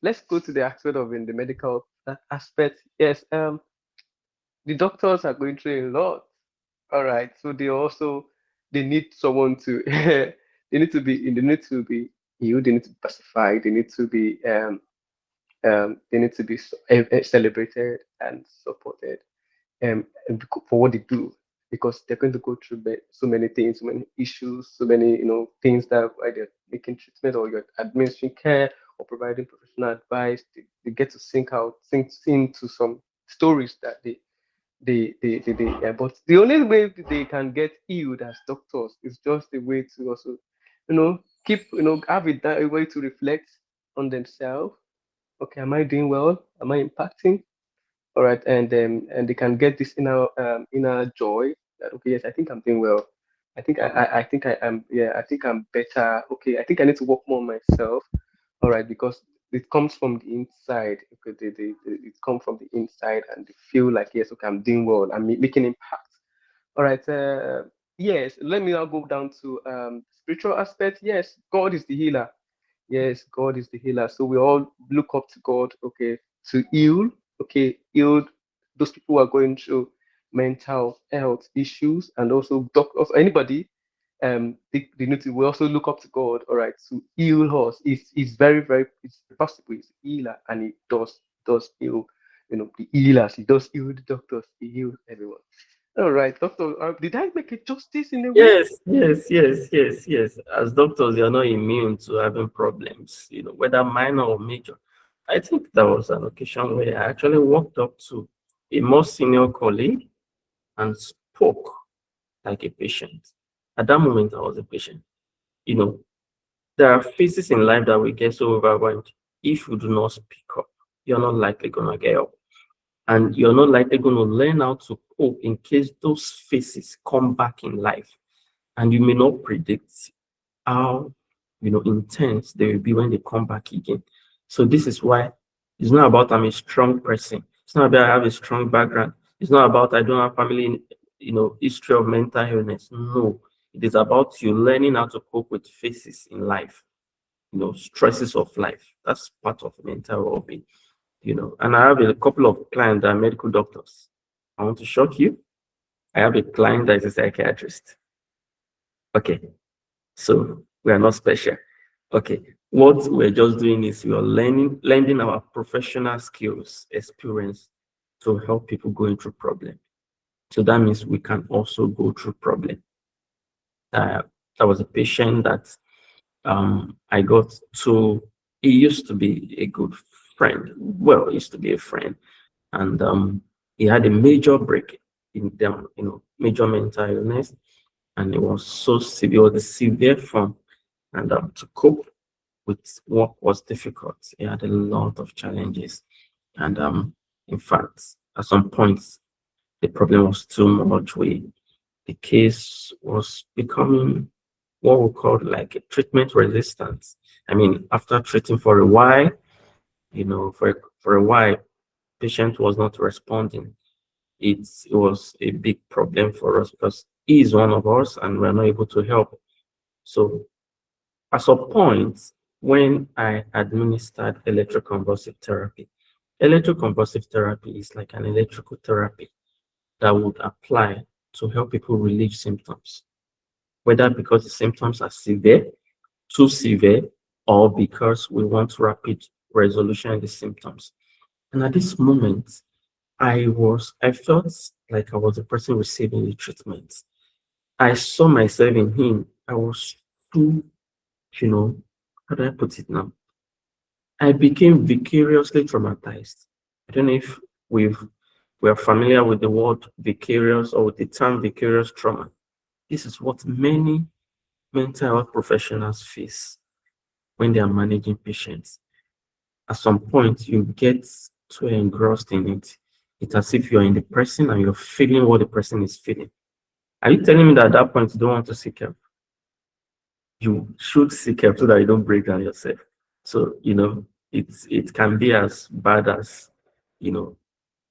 let's go to the aspect of in the medical aspect. Yes, the doctors are going through a lot. All right, so they need someone to they need to be healed. They need to be pacified. They need to be celebrated and supported for what they do, because they're going to go through so many things, so many issues, so many things that either making treatment or you're administering care or providing professional advice. They get to sink into some stories that but the only way they can get healed as doctors is just a way to also keep have a way to reflect on themselves. Okay, am I doing well? Am I impacting? All right, and they can get this inner joy that, okay, yes, I think I'm doing well. I think I am, yeah, I think I'm better. Okay, I think I need to work more on myself. All right, because it comes from the inside. Okay, it comes from the inside, and they feel like, yes, okay, I'm doing well. I'm making impact. All right. Yes, let me now go down to spiritual aspect. Yes, God is the healer. Yes, God is the healer. So we all look up to God, okay, to heal, okay, heal those people who are going through mental health issues, and also doctors, anybody. They need to. We also look up to God, all right, to heal us. It's very, very, it's possible. It's a healer, and it does heal. The healers. He does heal the doctors. He heals everyone. All right, doctor. Did I make it justice in a way? Yes. As doctors, you're not immune to having problems, whether minor or major. I think there was an occasion where I actually walked up to a more senior colleague and spoke like a patient. At that moment, I was a patient. You know, there are phases in life that we get so overwhelmed. If you do not speak up, you're not likely gonna get help. And you're not likely going to learn how to cope in case those phases come back in life. And you may not predict how intense they will be when they come back again. So this is why it's not about I'm a strong person. It's not about I have a strong background. It's not about I don't have family history of mental illness. No, it is about you learning how to cope with phases in life, stresses of life. That's part of mental well-being. And I have a couple of clients that are medical doctors. I want to shock you. I have a client that is a psychiatrist. Okay, so we are not special. Okay, what we're just doing is we are lending our professional skills, experience to help people going through problem. So that means we can also go through problem. That was a patient that I got to. He used to be a good friend. Well, he used to be a friend, and he had a major break in them, major mental illness, and it was so severe, the severe form, and to cope with what was difficult. He had a lot of challenges, and in fact, at some points, the problem was too much. The case was becoming what we call like a treatment resistance. I mean, after treating for a while, for a while, patient was not responding. It was a big problem for us because he is one of us and we're not able to help. So at some point, when I administered electroconvulsive therapy is like an electrical therapy that would apply to help people relieve symptoms, whether because the symptoms are severe, too severe, or because we want rapid resolution of the symptoms. And at this moment, I felt like I was the person receiving the treatment. I saw myself in him. I was too, how do I put it now? I became vicariously traumatized. I don't know if we're familiar with the word vicarious or with the term vicarious trauma. This is what many mental health professionals face when they are managing patients. At some point, you get too engrossed in it. It's as if you're in the person and you're feeling what the person is feeling. Are you telling me that at that point you don't want to seek help? You should seek help so that you don't break down yourself. So, it can be as bad as,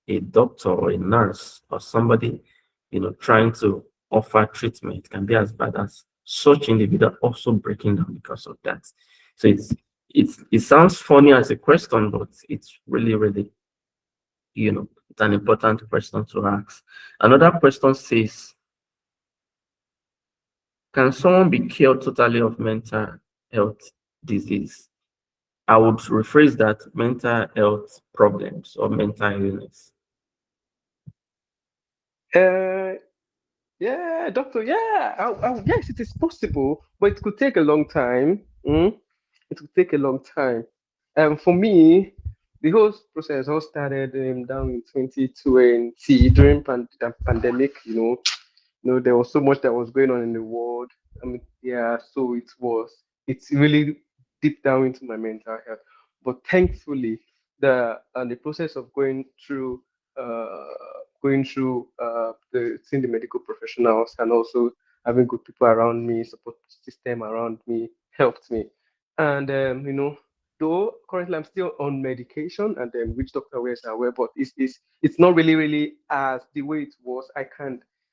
a doctor or a nurse or somebody, trying to offer treatment. It can be as bad as such individual also breaking down because of that. So it sounds funny as a question, but it's really, really, it's an important question to ask. Another question says, can someone be cured totally of mental health disease? I would rephrase that: mental health problems or mental illness. Yeah, doctor. Yeah, yes, it is possible, but it could take a long time. It could take a long time. For me, the whole process all started down in 2020 during the pandemic. There was so much that was going on in the world. I mean, yeah, so it's really deep down into my mental health. But thankfully, the process of uh, seeing the medical professionals and also having good people around me, support system around me, helped me. And though currently I'm still on medication, and which doctor wears aware, but it's not really as the way it was.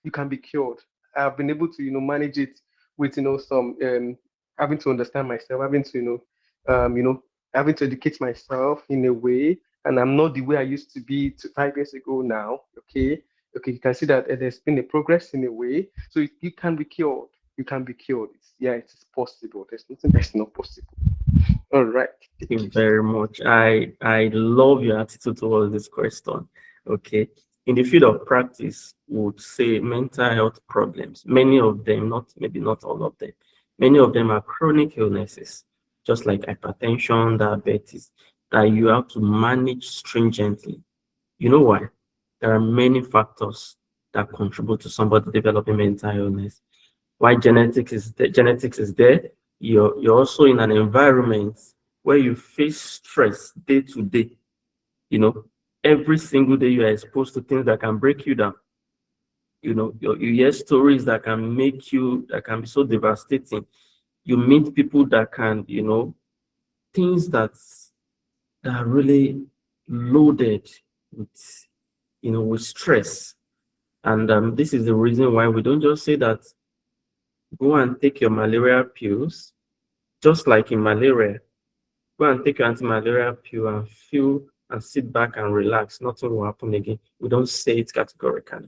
You can be cured. I've been able to, manage it with, some having to understand myself, having to, having to educate myself in a way. And I'm not the way I used to be 5 years ago now. Okay. Okay. You can see that there's been a progress in a way. So you can be cured. You can be cured. It is possible. There's nothing that's not possible. All right. Thank you very much. I love your attitude towards this question. Okay. In the field of practice, we would say mental health problems, many of them, maybe not all of them, many of them are chronic illnesses, just like hypertension, diabetes, that you have to manage stringently. You know why? There are many factors that contribute to somebody developing mental illness. Why genetics is there, you're also in an environment where you face stress day to day. Every single day you are exposed to things that can break you down. You hear stories that can be so devastating. You meet people that can, things that are really loaded with stress. And this is the reason why we don't just say that go and take your malaria pills, just like in malaria. Go and take your anti-malaria pill and feel and sit back and relax. Nothing will happen again. We don't say it categorically.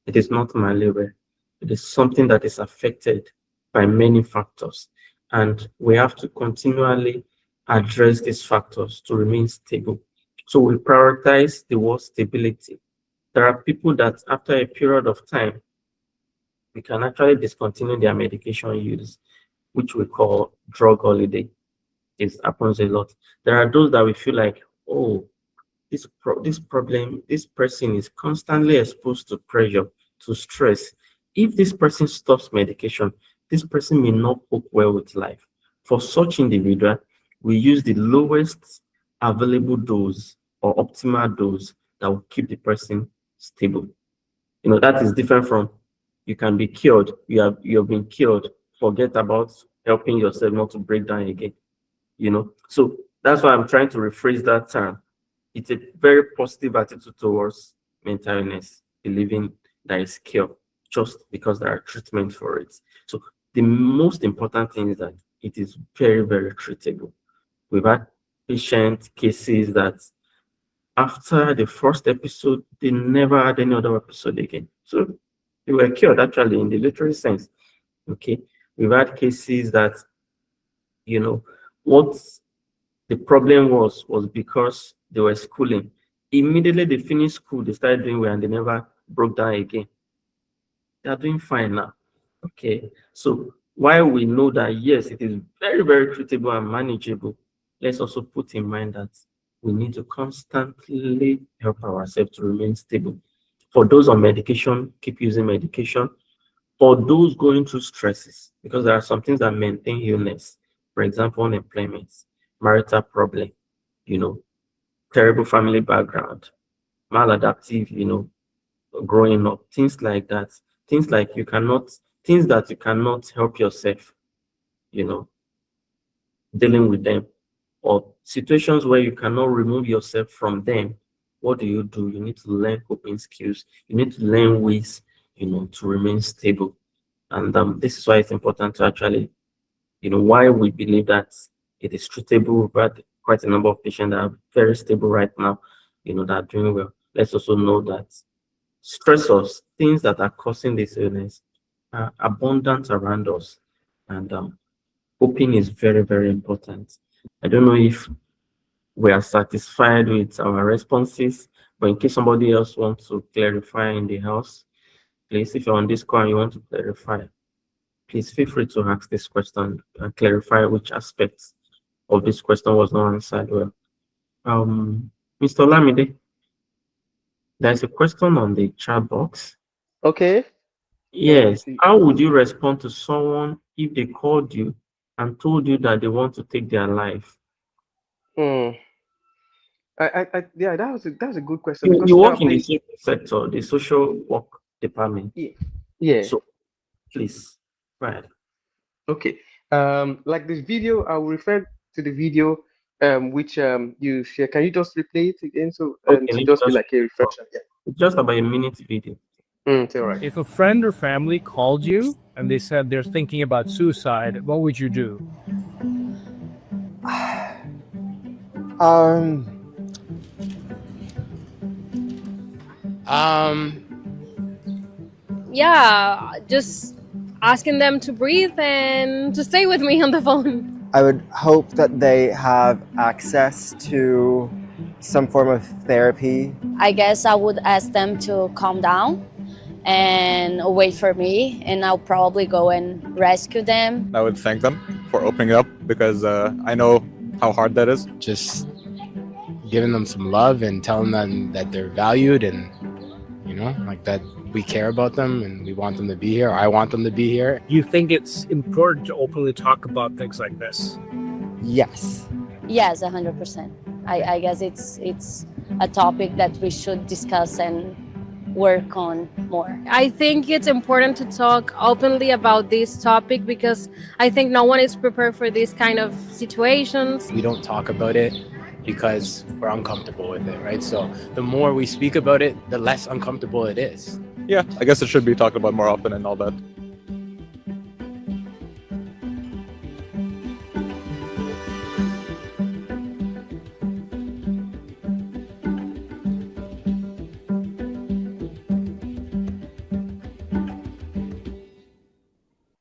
It is not malaria. It is something that is affected by many factors. And we have to continually address these factors to remain stable. So we prioritize the word stability. There are people that after a period of time, we can actually discontinue their medication use, which we call drug holiday. It happens a lot. There are those that we feel like, oh, this person is constantly exposed to pressure, to stress. If this person stops medication, this person may not cope well with life. For such individual, we use the lowest available dose or optimal dose that will keep the person stable. That is different from you can be cured. You have been cured. Forget about helping yourself not to break down again. So that's why I'm trying to rephrase that term. It's a very positive attitude towards mental illness, believing there is cure just because there are treatments for it. So the most important thing is that it is very, very treatable. We've had patient cases that after the first episode, they never had any other episode again. So they were cured actually in the literal sense. Okay. We've had cases that, what the problem was because they were schooling. Immediately they finished school, they started doing well and they never broke down again. They are doing fine now. Okay. So while we know that yes, it is very, very treatable and manageable, let's also put in mind that we need to constantly help ourselves to remain stable. For those on medication, keep using medication. For those going through stresses, because there are some things that maintain illness, for example, unemployment, marital problem, terrible family background, maladaptive, growing up, things like that, things that you cannot help yourself, dealing with them, or situations where you cannot remove yourself from them. What do? You need to learn coping skills. You need to learn ways, to remain stable. And this is why it's important to actually, why we believe that it is treatable. We've had quite a number of patients that are very stable right now, that are doing well. Let's also know that stressors, things that are causing this illness, are abundant around us. And coping is very, very important. I don't know if we are satisfied with our responses, but in case somebody else wants to clarify in the house, please, if you're on this call and you want to clarify, please feel free to ask this question and clarify which aspects of this question was not answered well. Mr. Lamide, there's a question on the chat box. Okay. Yes. How would you respond to someone if they called you and told you that they want to take their life? Hmm. Yeah, that's a good question You because work in the social sector, the social work department. yeah. So please, go ahead. Okay. Like this video, I will refer to the video which you share. Can you just replay it again so to just be like a reflection? Yeah. It's just about a minute video. It's all right. If a friend or family called you and they said they're thinking about suicide, what would you do? Yeah, just asking them to breathe and to stay with me on the phone. I would hope that they have access to some form of therapy. I guess I would ask them to calm down and wait for me, and I'll probably go and rescue them. I would thank them for opening up because I know how hard that is. Just giving them some love and telling them that they're valued and, like that we care about them and we want them to be here. I want them to be here. You think it's important to openly talk about things like this? Yes. Yes, 100%. I guess it's a topic that we should discuss and work on more. I think it's important to talk openly about this topic because I think no one is prepared for these kind of situations. We don't talk about it because we're uncomfortable with it, right? So the more we speak about it, the less uncomfortable it is. Yeah, I guess it should be talked about more often and all that.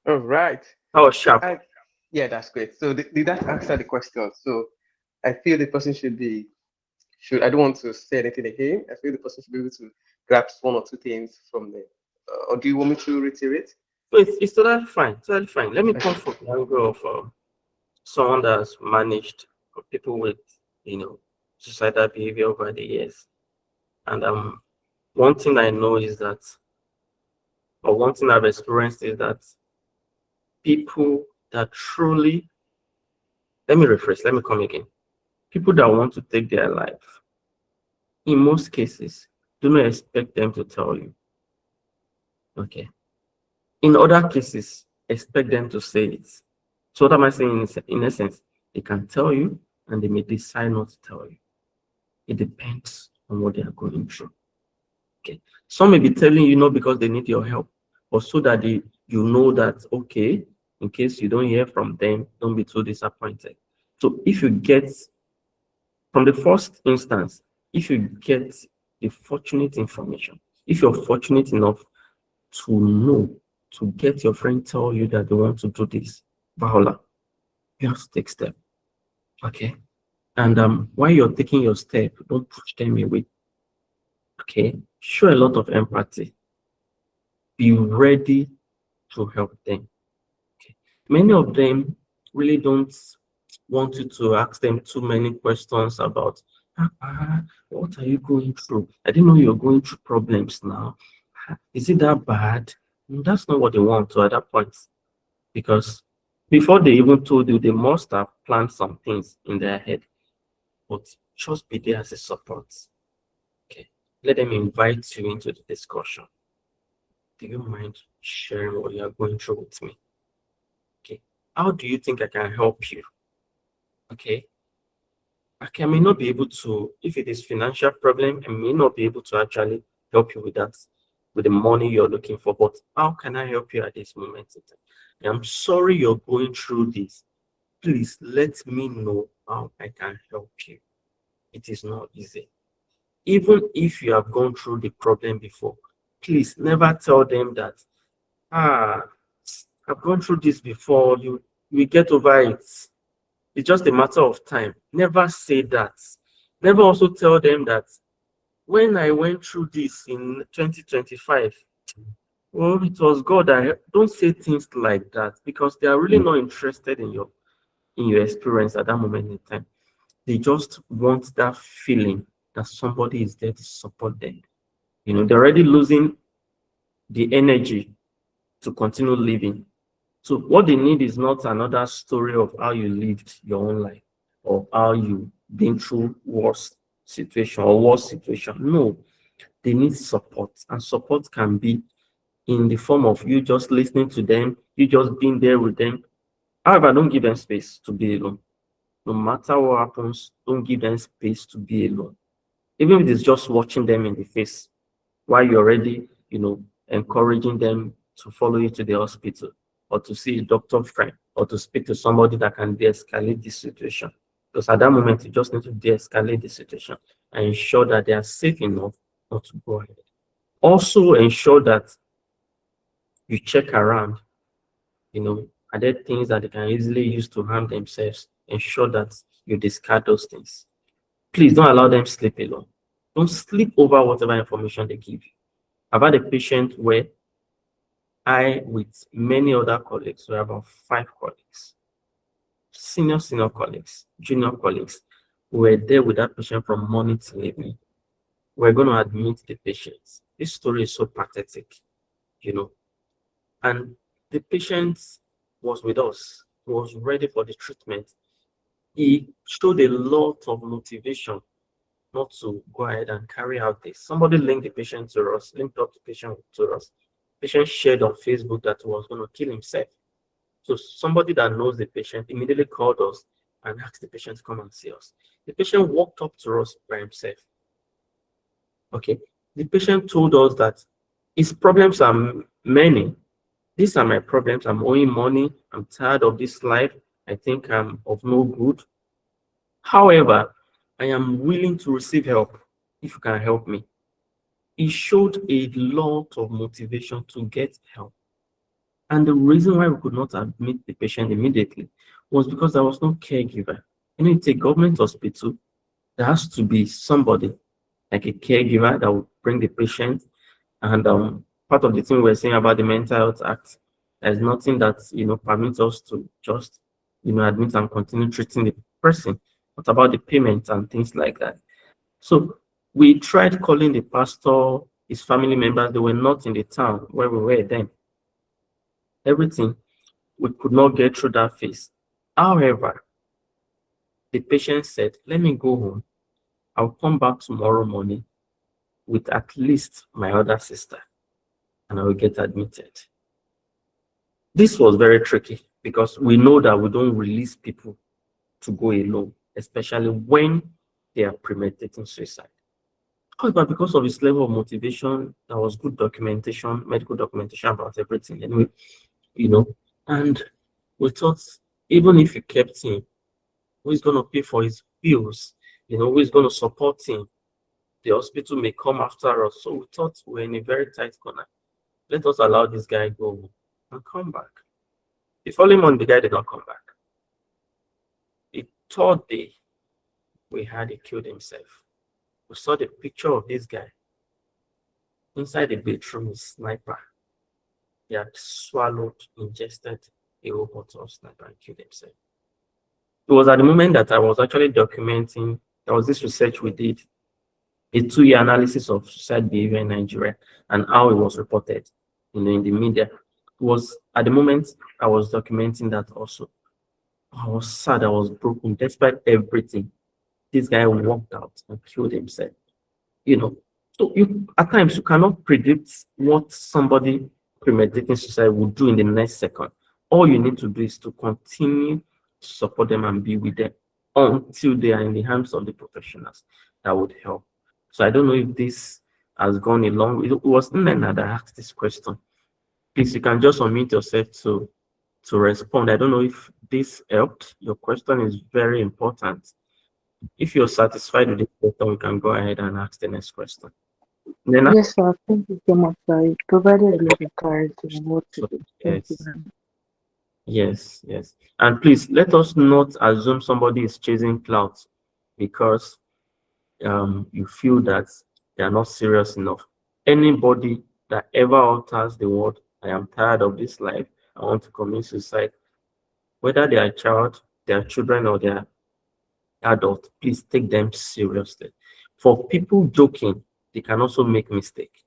All right. Oh, sharp. Yeah, that's great. So did that answer the question? So I feel the person I don't want to say anything again. I feel the person should be able to grasp one or two things from there. Or do you want me to reiterate? It's totally fine. Totally fine. Let me come from the angle of someone that's managed people with, suicidal behavior over the years. And one thing I know is that, or one thing I've experienced is that people that truly, let me rephrase, let me come again. People that want to take their life, in most cases, do not expect them to tell you. Okay. In other cases, expect them to say it. So what am I saying in essence? They can tell you and they may decide not to tell you. It depends on what they are going through. Okay. Some may be telling you not because they need your help, but so that you know that, okay, in case you don't hear from them, don't be too disappointed. So if you get, from the first instance, if you get the fortunate information, if you're fortunate enough to know, to get your friend tell you that they want to do this, Paola, you have to take step. Okay. And while you're taking your step, don't push them away. Okay. Show a lot of empathy. Be ready to help them. Okay. Many of them really don't want you to ask them too many questions about what are you going through? I didn't know you're going through problems now. Is it that bad? That's not what they want to at that point. Because before they even told you, they must have planned some things in their head. But just be there as a support. Okay. Let them invite you into the discussion. Do you mind sharing what you are going through with me? Okay. How do you think I can help you? Okay. I may not be able to, if it is financial problem, I may not be able to actually help you with that, with the money you're looking for. But how can I help you at this moment in time? I'm sorry you're going through this. please let me know how I can help you. It is not easy. Even if you have gone through the problem before, please never tell them that, ah, I've gone through this before, you will get over it. It's just a matter of time. Never say that. Never also tell them that when I went through this in 2025, well, it was God. Don't say things like that, because they are really not interested in your experience at that moment in time. They just want that feeling that somebody is there to support them. They're already losing the energy to continue living. So what they need is not another story of how you lived your own life, or how you been through worse situation or worse situation. No, they need support, and support can be in the form of you just listening to them, you just being there with them. However, don't give them space to be alone. No matter what happens, don't give them space to be alone. Even if it's just watching them in the face while you're already, encouraging them to follow you to the hospital, or to see a doctor friend, or to speak to somebody that can de-escalate the situation. Because at that moment, you just need to de-escalate the situation and ensure that they are safe enough not to go ahead. Also ensure that you check around, are there things that they can easily use to harm themselves? Ensure that you discard those things. Please don't allow them sleep alone. Don't sleep over whatever information they give you. I've had a patient where I, with many other colleagues, we have about 5 colleagues, senior colleagues, junior colleagues, were there with that patient from morning till evening. We're going to admit the patient. This story is so pathetic, and the patient was with us. He was ready for the treatment. He showed a lot of motivation not to go ahead and carry out this. Somebody linked the patient to us, linked up the patient to us. Patient shared on Facebook that he was going to kill himself. So somebody that knows the patient immediately called us and asked the patient to come and see us. The patient walked up to us by himself. Okay. The patient told us that his problems are many. These are my problems. I'm owing money. I'm tired of this life. I think I'm of no good. However, I am willing to receive help if you can help me. He showed a lot of motivation to get help. And the reason why we could not admit the patient immediately was because there was no caregiver. It's a government hospital. There has to be somebody, like a caregiver, that will bring the patient. And part of the thing we're saying about the Mental Health Act, there's nothing that permits us to just admit and continue treating the person. What about the payment and things like that? So we tried calling the pastor, his family members. They were not in the town where we were then. Everything, we could not get through that phase. However, the patient said, let me go home. I'll come back tomorrow morning with at least my other sister, and I will get admitted. This was very tricky, because we know that we don't release people to go alone, especially when they are premeditating suicide. However, because of his level of motivation, there was good documentation, medical documentation about everything. Anyway, and we thought, even if we kept him, who is going to pay for his bills? Who is going to support him? The hospital may come after us. So we thought we were in a very tight corner. Let us allow this guy go and come back. The following month, the guy did not come back. The third day, we had he killed himself. We saw the picture of this guy inside the bedroom with sniper. He had swallowed, ingested a whole bottle of sniper and killed himself. It was at the moment that I was actually documenting. There was this research we did, a 2-year analysis of suicide behavior in Nigeria and how it was reported in the media. It was at the moment I was documenting that also. I was sad, I was broken. Despite everything, this guy walked out and killed himself. So at times you cannot predict what somebody premeditating suicide will do in the next second. All you need to do is to continue to support them and be with them until they are in the hands of the professionals that would help. So I don't know if this has gone along. It was Nena that asked this question. Please, you can just unmute yourself to respond. I don't know if this helped. Your question is very important. If you're satisfied with this question, we can go ahead and ask the next question. Then Yes, sir. Thank you so much, sir. You provided a lot of clarity on what to so, do. Thank you yes, very much. yes. And please let us not assume somebody is chasing clout because you feel that they are not serious enough. Anybody that ever utters the word, I am tired of this life, I want to commit suicide, whether they are a child, they are children, or they are adult, please take them seriously. For people joking, they can also make mistake.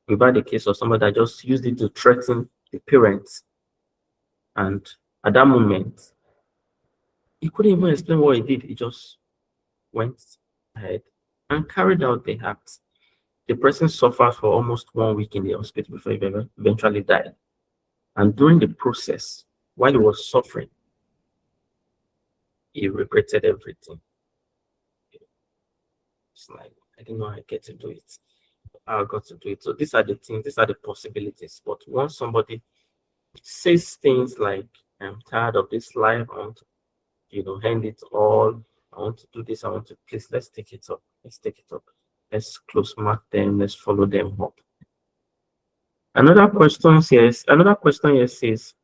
We've had the case of somebody that just used it to threaten the parents, and at that moment, he couldn't even explain what he did. He just went ahead and carried out the act. The person suffered for almost 1 week in the hospital before he eventually died. And during the process, while he was suffering, he regretted everything. It's like, I didn't know I get to do it. I got to do it. So these are the things, these are the possibilities. But once somebody says things like, I'm tired of this life, I want to, end it all, I want to do this, I want to, please, let's take it up. Let's take it up. Let's close mark them, let's follow them up. Another question here says,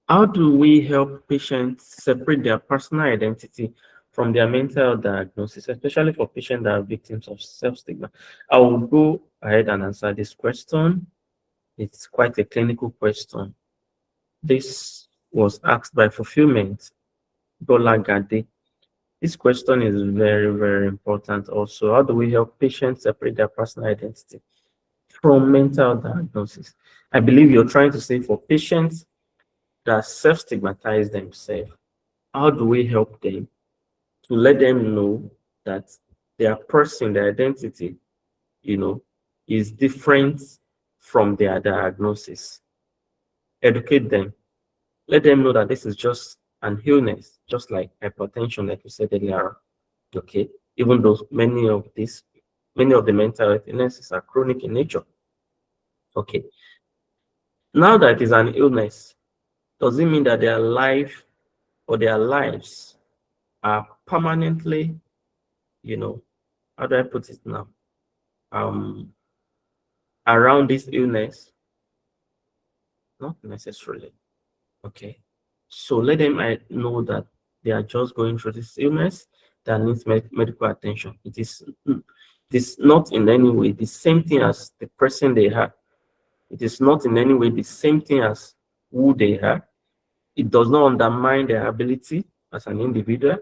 how do we help patients separate their personal identity from their mental diagnosis, especially for patients that are victims of self-stigma? I will go ahead and answer this question. It's quite a clinical question. This was asked by Fulfillment Dolagade. This question is very, very important also. How do we help patients separate their personal identity from mental diagnosis? I believe you're trying to say for patients that self-stigmatize themselves, how do we help them to let them know that their person, their identity, is different from their diagnosis? Educate them. Let them know that this is just an illness, just like hypertension, like you said earlier. Okay, even though many of the mental health illnesses are chronic in nature. Okay, now that it is an illness, does it mean that their life or their lives are permanently, how do I put it now, around this illness? Not necessarily. Okay, so let them know that they are just going through this illness that needs medical attention. It is not in any way the same thing as the person they have. It is not in any way the same thing as who they are. It does not undermine their ability as an individual.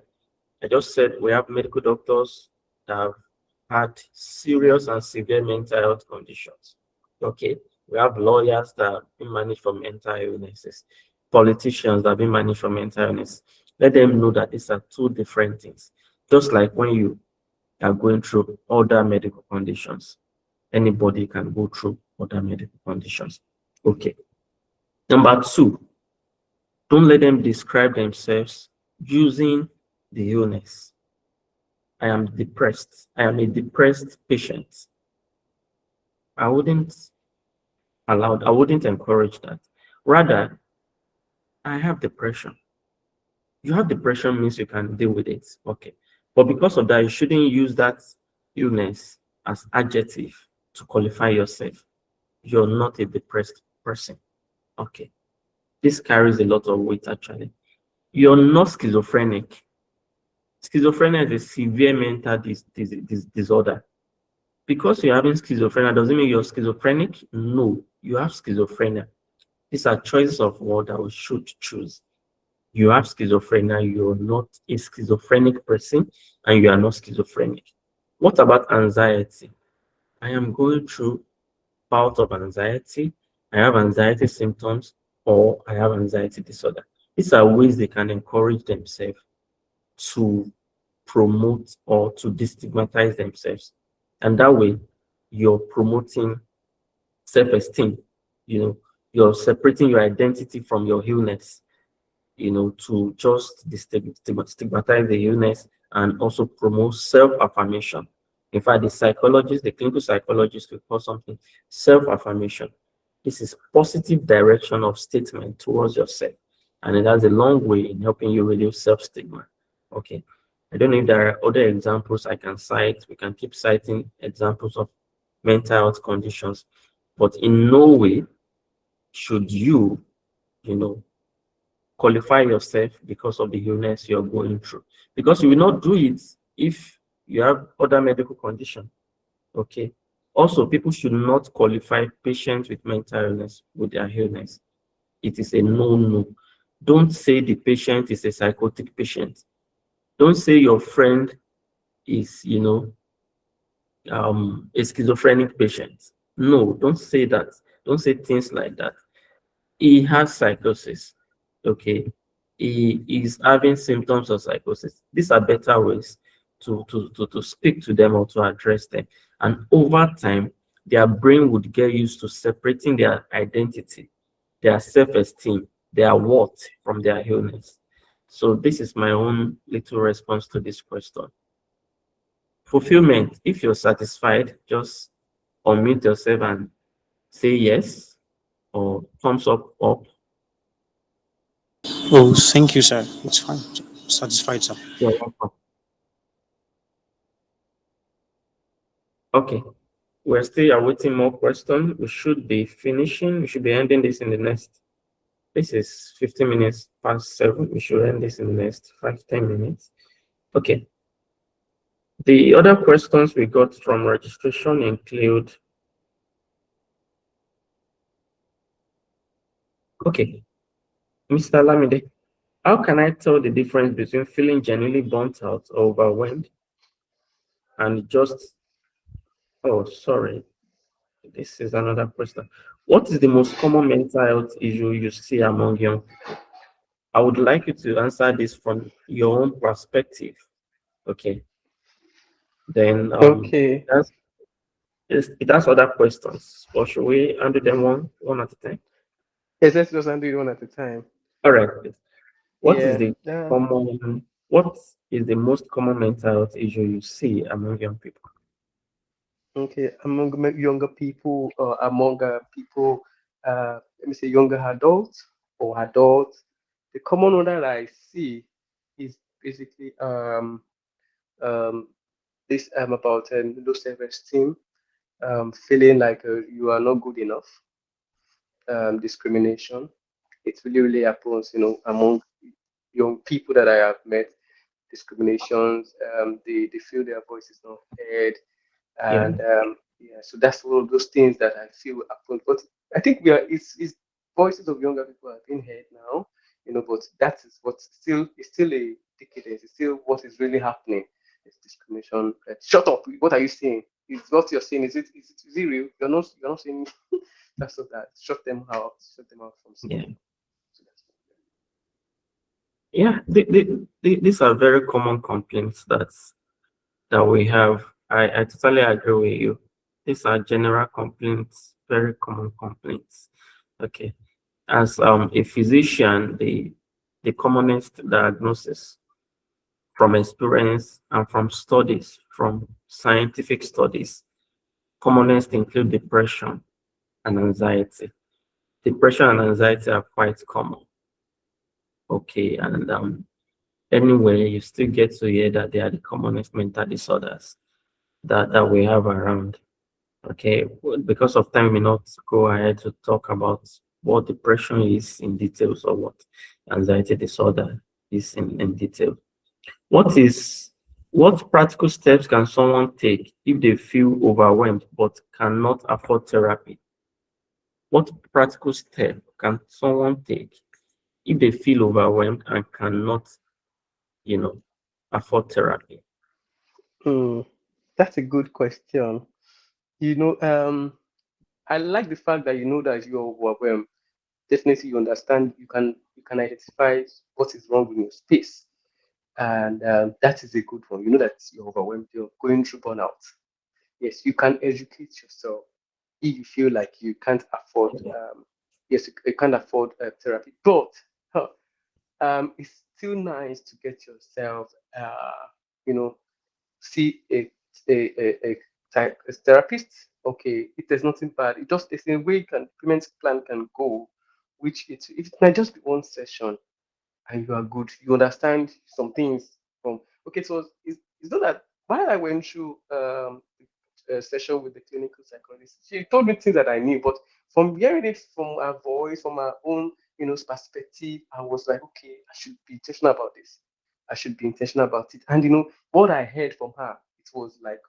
I just said we have medical doctors that have had serious and severe mental health conditions. Okay, we have lawyers that have been managed for mental illnesses, politicians that have been managed for mental illness. Let them know that these are two different things. Just like when you are going through other medical conditions, anybody can go through other medical conditions. Okay. Number two, don't let them describe themselves using the illness. I am depressed. I am a depressed patient. I wouldn't encourage that. Rather, I have depression. You have depression means you can deal with it. Okay. But because of that, you shouldn't use that illness as adjective to qualify yourself. You're not a depressed person. Okay. This carries a lot of weight actually. You're not schizophrenic. Schizophrenia is a severe mental disorder. Because you're having schizophrenia doesn't mean you're schizophrenic. No, you have schizophrenia. These are choices of word that we should choose. You have schizophrenia, you're not a schizophrenic person, and you are not schizophrenic. What about anxiety? I am going through bouts of anxiety. I have anxiety symptoms, or I have anxiety disorder. These are ways they can encourage themselves to promote or to destigmatize themselves. And that way, you're promoting self-esteem. You're separating your identity from your illness, to just stigmatize the illness and also promote self-affirmation. In fact, the clinical psychologists will call something self-affirmation. This is positive direction of statement towards yourself, and it has a long way in helping you reduce self-stigma. Okay. I don't know if there are other examples I can cite. We can keep citing examples of mental health conditions, but in no way should you, you know, qualify yourself because of the illness you're going through. Because you will not do it if you have other medical condition. Okay. Also, people should not qualify patients with mental illness with their illness. It is a no-no. Don't say the patient is a psychotic patient. Don't say your friend is, a schizophrenic patient. No, don't say that. Don't say things like that. He has psychosis. Okay. He is having symptoms of psychosis. These are better ways to speak to them or to address them. And over time, their brain would get used to separating their identity, their self-esteem, their worth from their illness. So this is my own little response to this question. Fulfillment, if you're satisfied, just unmute yourself and say yes or thumbs up. Oh, thank you, sir. It's fine. Satisfied, sir. You're welcome. Okay, we're still awaiting more questions. We should be finishing. We should be ending this in the next. This is 15 minutes past 7. We should end this in the next 5-10 minutes. Okay. The other questions we got from registration include. Okay, Mr. Lamide, how can I tell the difference between feeling genuinely burnt out or overwhelmed and just, oh, sorry, this is another question. What is the most common mental health issue you see among young people? I would like you to answer this from your own perspective. Okay. Then Okay. it has other questions, or should we handle them one at a time? Yes, let's just undo it one at a time. All right. What is Yeah. the what is the most common mental health issue you see among young people? Okay, among younger people, among people, let me say younger adults or adults, the common one that I see is basically this about low self-esteem, feeling like you are not good enough, discrimination. It really happens, among young people that I have met. Discriminations, they feel their voice is not heard, Yeah. and yeah, so that's one of those things that I feel happen. But I think it's voices of younger people are being heard now, but that is what still a decadence. It's still what is really happening. It's discrimination. Shut up! What are you saying? Is what you're saying? Is it real? You're not saying that's not that. Shut them out. Shut them out from Yeah. speaking. So that's Yeah, these are very common complaints that we have. I totally agree with you. These are general complaints, very common complaints. Okay. As a physician, the commonest diagnosis from experience and from studies, from scientific studies, commonest include depression and anxiety. Depression and anxiety are quite common. Okay, and anyway, you still get to hear that they are the commonest mental disorders that we have around. Okay, because of time, we may not go ahead to talk about what depression is in details or what anxiety disorder is in detail. What practical steps can someone take if they feel overwhelmed but cannot afford therapy? What practical step can someone take if they feel overwhelmed and cannot, afford therapy? that's a good question. You know, I like the fact that you know that you're overwhelmed. Definitely, you understand. You can identify what is wrong with your space, and that is a good one. You know that you're overwhelmed. You're going through burnout. Yes, you can educate yourself if you feel like you can't afford. Yes, you can't afford therapy, but it's still nice to get yourself. You know, see a therapist okay, if there's nothing bad, it just there's a way payment plan can go, which it might just be one session and you are good. You understand some things from okay. So it's not that while I went through a session with the clinical psychologist, she told me things that I knew, but from hearing it from her voice, from her own perspective, I was like, okay, I should be intentional about this. I should be intentional about it. And what I heard from her, it was like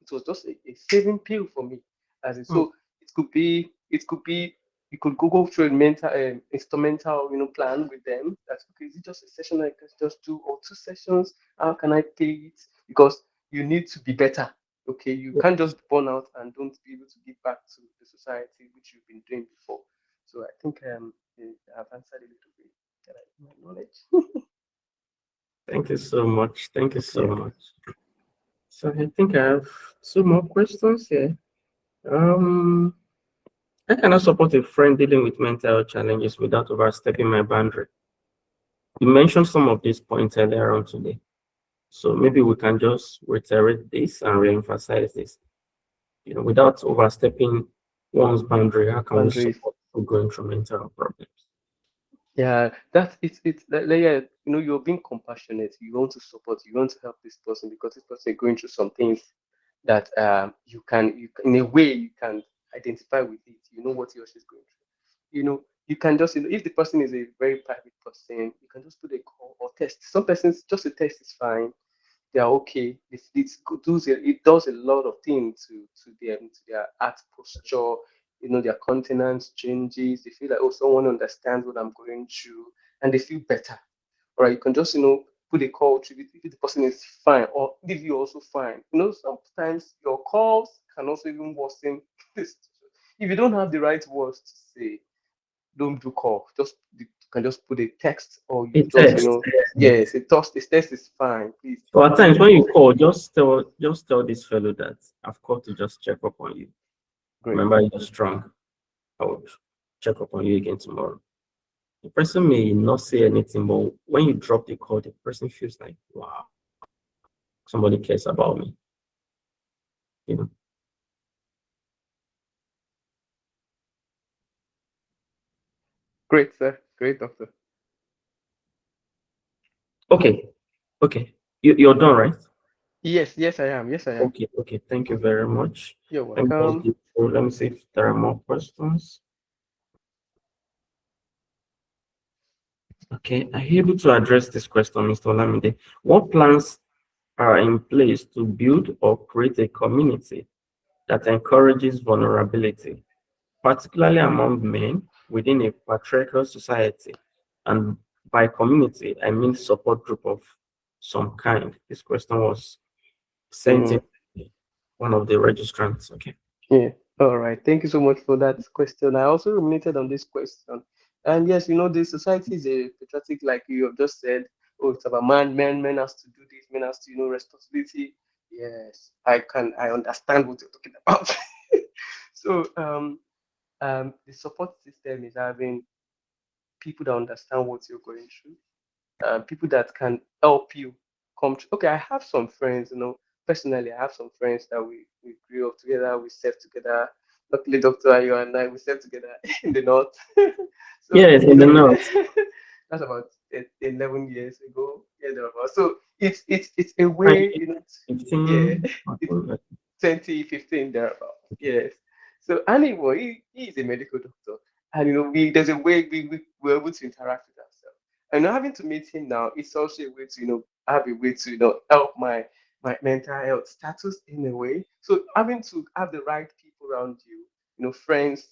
it was just a saving pill for me. As in, Hmm. so it could be you could go through a mental instrumental plan with them. That's okay. Is it just a session I can just do or two sessions? How can I pay it? Because you need to be better. Okay, you can't just burn out and don't be able to give back to the society which you've been doing before. So I think I've answered a little bit. My knowledge. Thank you so much. Thank you so Yeah. much. So I think I have two more questions here. Um, I cannot support a friend dealing with mental health challenges without overstepping my boundary. You mentioned some of these points earlier on today. So maybe we can just reiterate this and re-emphasize this. Without overstepping one's boundary, how can we Boundaries. support people going through mental health problems? Yeah, that's it's yeah, you're being compassionate. You want to support, you want to help this person because this person is going through some things that in a way you can identify with it. You know what he or she's going through. You can just if the person is a very private person, you can just put a call or text. Some persons just a text is fine. They are okay. It does a lot of things to their art posture. Their countenance changes. They feel like, oh, someone understands what I'm going through, and they feel better. All right, you can just put a call to if the person is fine, or if you're also fine. Sometimes your calls can also even worsen this situation. If you don't have the right words to say, don't do call. You can just put a text, or you A just text. yes, a text is fine. Please, So at this times is when you call, just tell this fellow that I've called to just check up on you. great. Remember you're strong. I will check up on you again tomorrow. The person may not say anything, but when you drop the call, the person feels like, wow, somebody cares about me. You know. Great, sir. Great, doctor. Okay, okay. You're done, right? Yes, yes, I am. Yes, I am. Okay, okay. Thank you very much. You're Let me just welcome. let me see if there are more questions. Okay, are you able to address this question, Mr. Olamide? What plans are in place to build or create a community that encourages vulnerability, particularly among men within a patriarchal society? And by community, I mean support group of some kind. This question was sent in Mm, one of the registrants. Okay. yeah. All right. Thank you so much for that question. I also ruminated on this question. And yes, the society is a patriotic, like you have just said. Oh, it's about men has to do this, men has to, responsibility. Yes, I understand what you're talking about. So, the support system is having people that understand what you're going through, people that can help you come to. Okay, I have some friends, personally, I have some friends that we grew up together, we served together. Luckily, Dr. Ayo and I, we served together in the north. So, Yes, in the north. that's about 11 years ago. Yeah, thereabout. So it's a I way, yeah, 15. it's 2015 thereabout. Yes. So anyway, he is a medical doctor, and there's a way we're able to interact with ourselves. And having to meet him now, it's also a way to have a way to help my mental health status in a way. So having to have the right people around you, friends,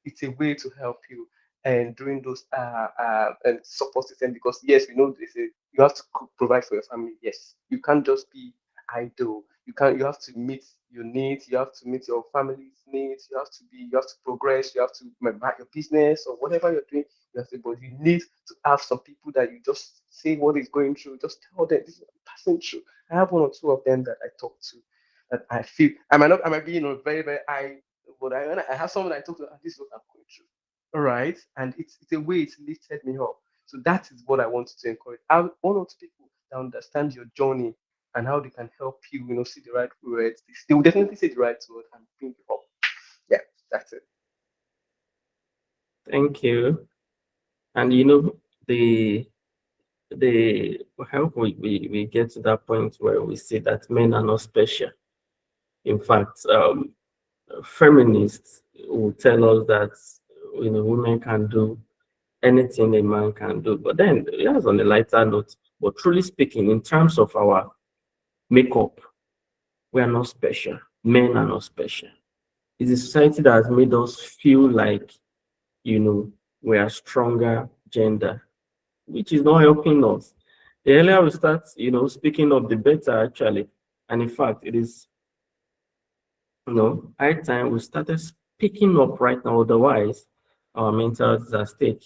it's a way to help you and during those and support system, because yes, we know this is, you have to provide for your family. Yes, you can't just be idle. You have to meet your needs, you have to meet your family's needs, you have to progress, you have to market your business or whatever you're doing. You have to, but you need to have some people that you just say what is going through, just tell them this is what I'm passing through. I have one or two of them that I talk to, that I feel I might be very very high, but when I have someone I talk to, this is what I'm going through. All right, and it's a way it's lifted me up. So that is what I want to encourage. I want to people that understand your journey and how they can help you, see the right words. They will definitely say the right word and bring you up. Yeah, that's it. Thank you. And the I hope we get to that point where we say that men are not special. In fact, feminists will tell us that women can do anything a man can do. But then, yes, on a lighter note, but truly speaking, in terms of our makeup, we are not special. Men are not special. It's a society that has made us feel like, we are stronger gender, which is not helping us. The earlier we start, speaking of, the better actually. And in fact, it is, high time we started speaking up right now. Otherwise, our mental health is at stake.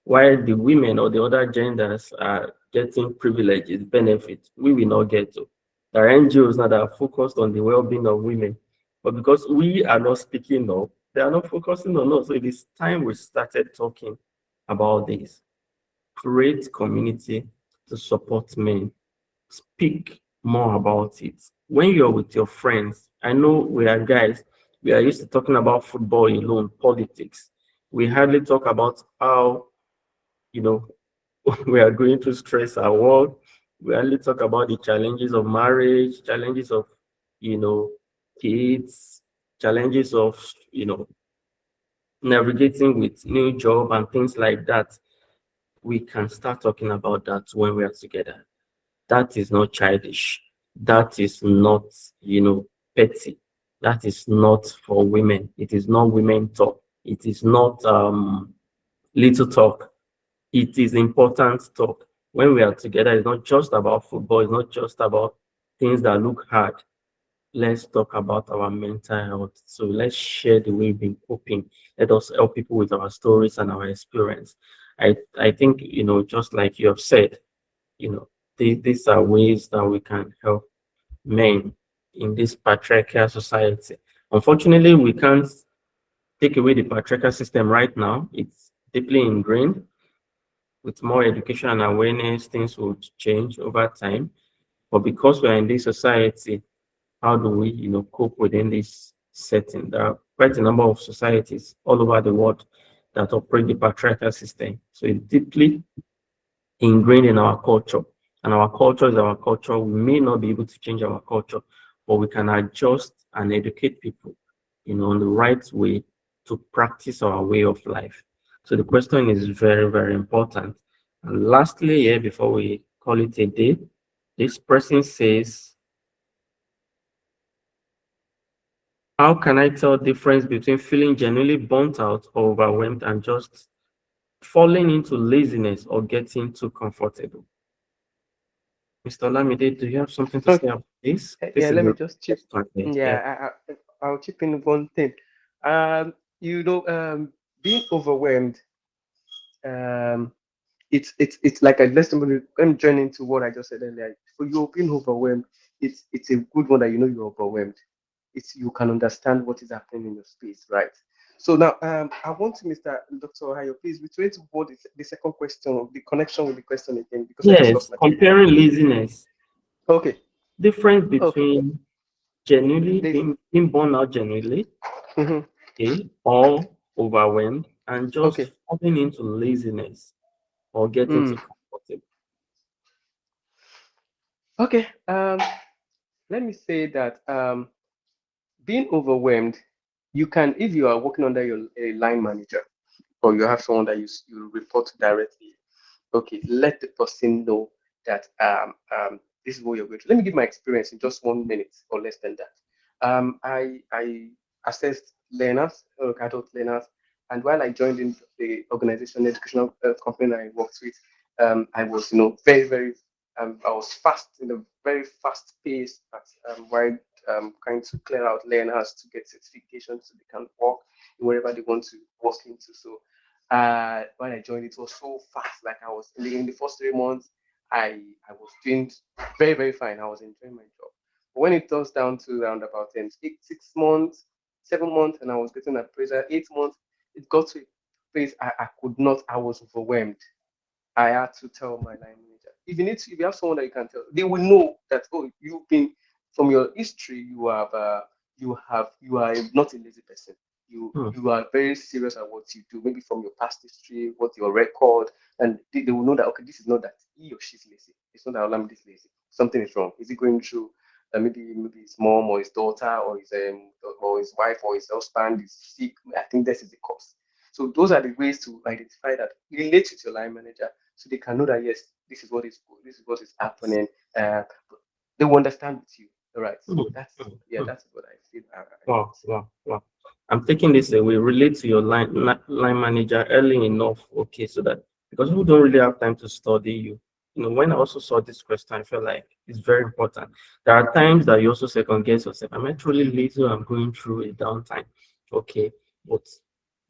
While the women or the other genders are getting privileges, benefits, we will not get to. There are NGOs now that are focused on the well-being of women. But because we are not speaking up, they are not focusing on us. So it is time we started talking about this. Create community to support men. Speak more about it. When you're with your friends, I know we are guys, we are used to talking about football alone, politics. We hardly talk about how, you know, we are going through stress at work. We hardly talk about the challenges of marriage, challenges of, kids, challenges of, navigating with new job and things like that. We can start talking about that when we are together. That is not childish. That is not, petty. That is not for women. It is not women talk. It is not little talk. It is important talk. When we are together, it's not just about football. It's not just about things that look hard. Let's talk about our mental health. So let's share the way we've been coping. Let us help people with our stories and our experience. I think, just like you have said, these are ways that we can help men in this patriarchal society. Unfortunately, we can't take away the patriarchal system right now. It's deeply ingrained. With more education and awareness, things will change over time. But because we are in this society, how do we, cope within this setting? There are quite a number of societies all over the world that operate the patriarchal system. So it's deeply ingrained in our culture. And our culture is our culture. We may not be able to change our culture, but we can adjust and educate people, on the right way to practice our way of life. So the question is very, very important. And lastly, here, before we call it a day, this person says, how can I tell difference between feeling genuinely burnt out or overwhelmed and just falling into laziness or getting too comfortable? Mr. Lamide, do you have something to say about this? This Yeah, is let me a just chip. question. Yeah. Yeah, I'll chip in one thing. Um, being overwhelmed. Um, it's like let me join into what I just said earlier. For you being overwhelmed, it's a good one that you're overwhelmed. It's you can understand what is happening in your space, right? So now, I want to, Mr. Dr. Hayo, please return to what is the second question, of the connection with the question again, because I just lost Yes, my train. comparing laziness. Okay, Difference okay. between genuinely This, being born out genuinely, mhm. okay, or overwhelmed and just Okay. falling into laziness or getting too Mm. comfortable. Okay. Let me say that being overwhelmed, you can, if you are working under your a line manager, or you have someone that you report to directly, okay, let the person know that this is what you're going to. Let me give my experience in just 1 minute or less than that. I assessed learners, adult learners, and while I joined in the organization, educational company I worked with, I was, very, very, I was fast in a very fast pace at while trying to clear out learners to get certifications so they can work wherever they want to work into. So when I joined, it was so fast. Like I was in the first 3 months, I was doing very, very fine. I was enjoying my job. But when it turns down to around about 6 months, 7 months, and I was getting appraisal, 8 months, it got to a place I could not, I was overwhelmed. I had to tell my line manager, if you have someone that you can tell, they will know that, oh, you've been, from your history, you are not a lazy person. You are very serious at what you do, maybe from your past history, what your record, and they will know that, okay, this is not that he or she's lazy. It's not that Olamide is lazy. Something is wrong. Is he going through maybe his mom or his daughter or his wife or his husband is sick? I think this is the cause. So those are the ways to identify that, relate with your line manager, so they can know that, yes, this is what is happening. They will understand with you. All right. So that's what I feel. Wow. I'm taking this away. Relate to your line manager early enough, okay, so that, because people don't really have time to study you. When I also saw this question, I felt like it's very important. There are times that you also second guess yourself. Am I truly lazy or I'm going through a downtime? Okay, but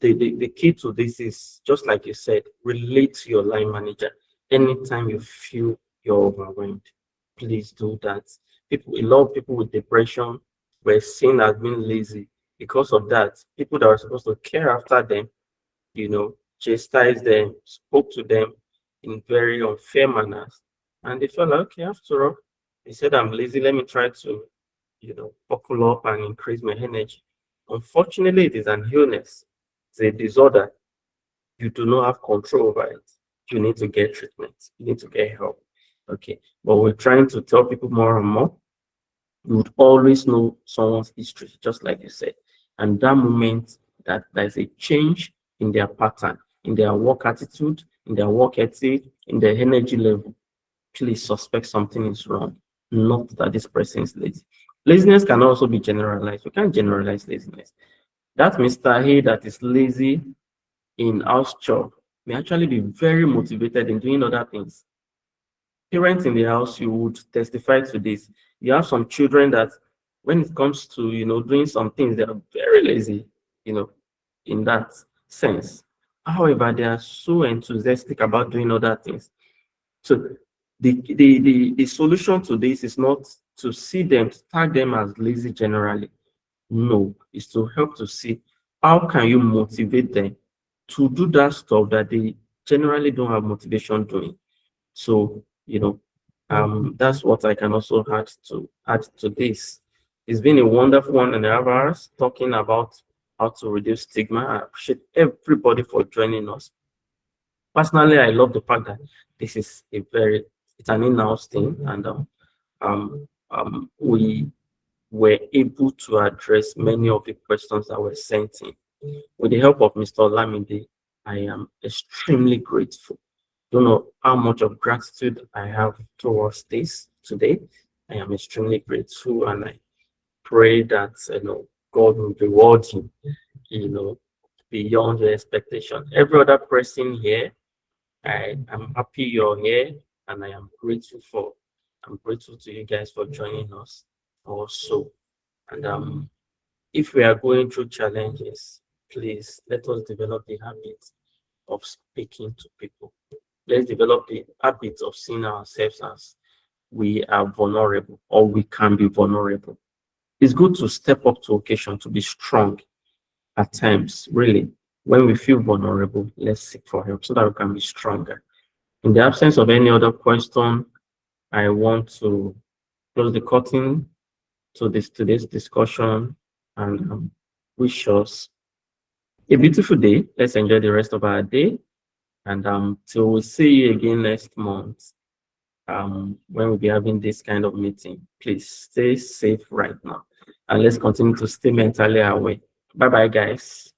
the key to this is, just like you said, relate to your line manager. Anytime you feel you're overwhelmed, please do that. A lot of people with depression were seen as being lazy. Because of that, people that were supposed to care after them, chastised them, spoke to them in very unfair manners. And they felt like, okay, after all, they said I'm lazy, let me try to, buckle up and increase my energy. Unfortunately, it is an illness. It's a disorder. You do not have control over it. You need to get treatment. You need to get help. Okay. But we're trying to tell people more and more. You would always know someone's history, just like you said. And that moment that there's a change in their pattern, in their work attitude, in their work ethic, in their energy level, please suspect something is wrong, not that this person is lazy. Laziness can also be generalized. We can't generalize laziness. That Mr. A that is lazy in house chore may actually be very motivated in doing other things. Parents in the house, you would testify to this. You have some children that, when it comes to doing some things, they are very lazy, in that sense. However, they are so enthusiastic about doing other things. So the solution to this is not to see them, to tag them as lazy generally. No, it's to help to see how can you motivate them to do that stuff that they generally don't have motivation doing. So, that's what I can also add to this. It's been a wonderful 1.5 hours talking about how to reduce stigma. I appreciate everybody for joining us. Personally, I love the fact that this is it's an in-house thing, and we were able to address many of the questions that were sent in. With the help of Mr. Olamide, I am extremely grateful. Don't know how much of gratitude I have towards this today. I am extremely grateful, and I pray that God will reward you, beyond your expectation. Every other person here, I am happy you're here, and I'm grateful to you guys for joining us also. And if we are going through challenges, please let us develop the habit of speaking to people. Let's develop the habit of seeing ourselves as we are vulnerable, or we can be vulnerable. It's good to step up to occasion, to be strong at times, really. When we feel vulnerable, let's seek for help so that we can be stronger. In the absence of any other question, I want to close the curtain to today's discussion and wish us a beautiful day. Let's enjoy the rest of our day. And till we see you again next month, when we'll be having this kind of meeting, please stay safe right now. And let's continue to stay mentally aware. Bye-bye, guys.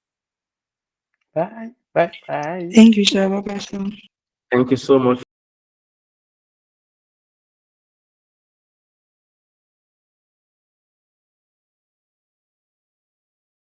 Bye. Bye. Bye. Thank you, sir. Bye-bye, sir. Thank you so much.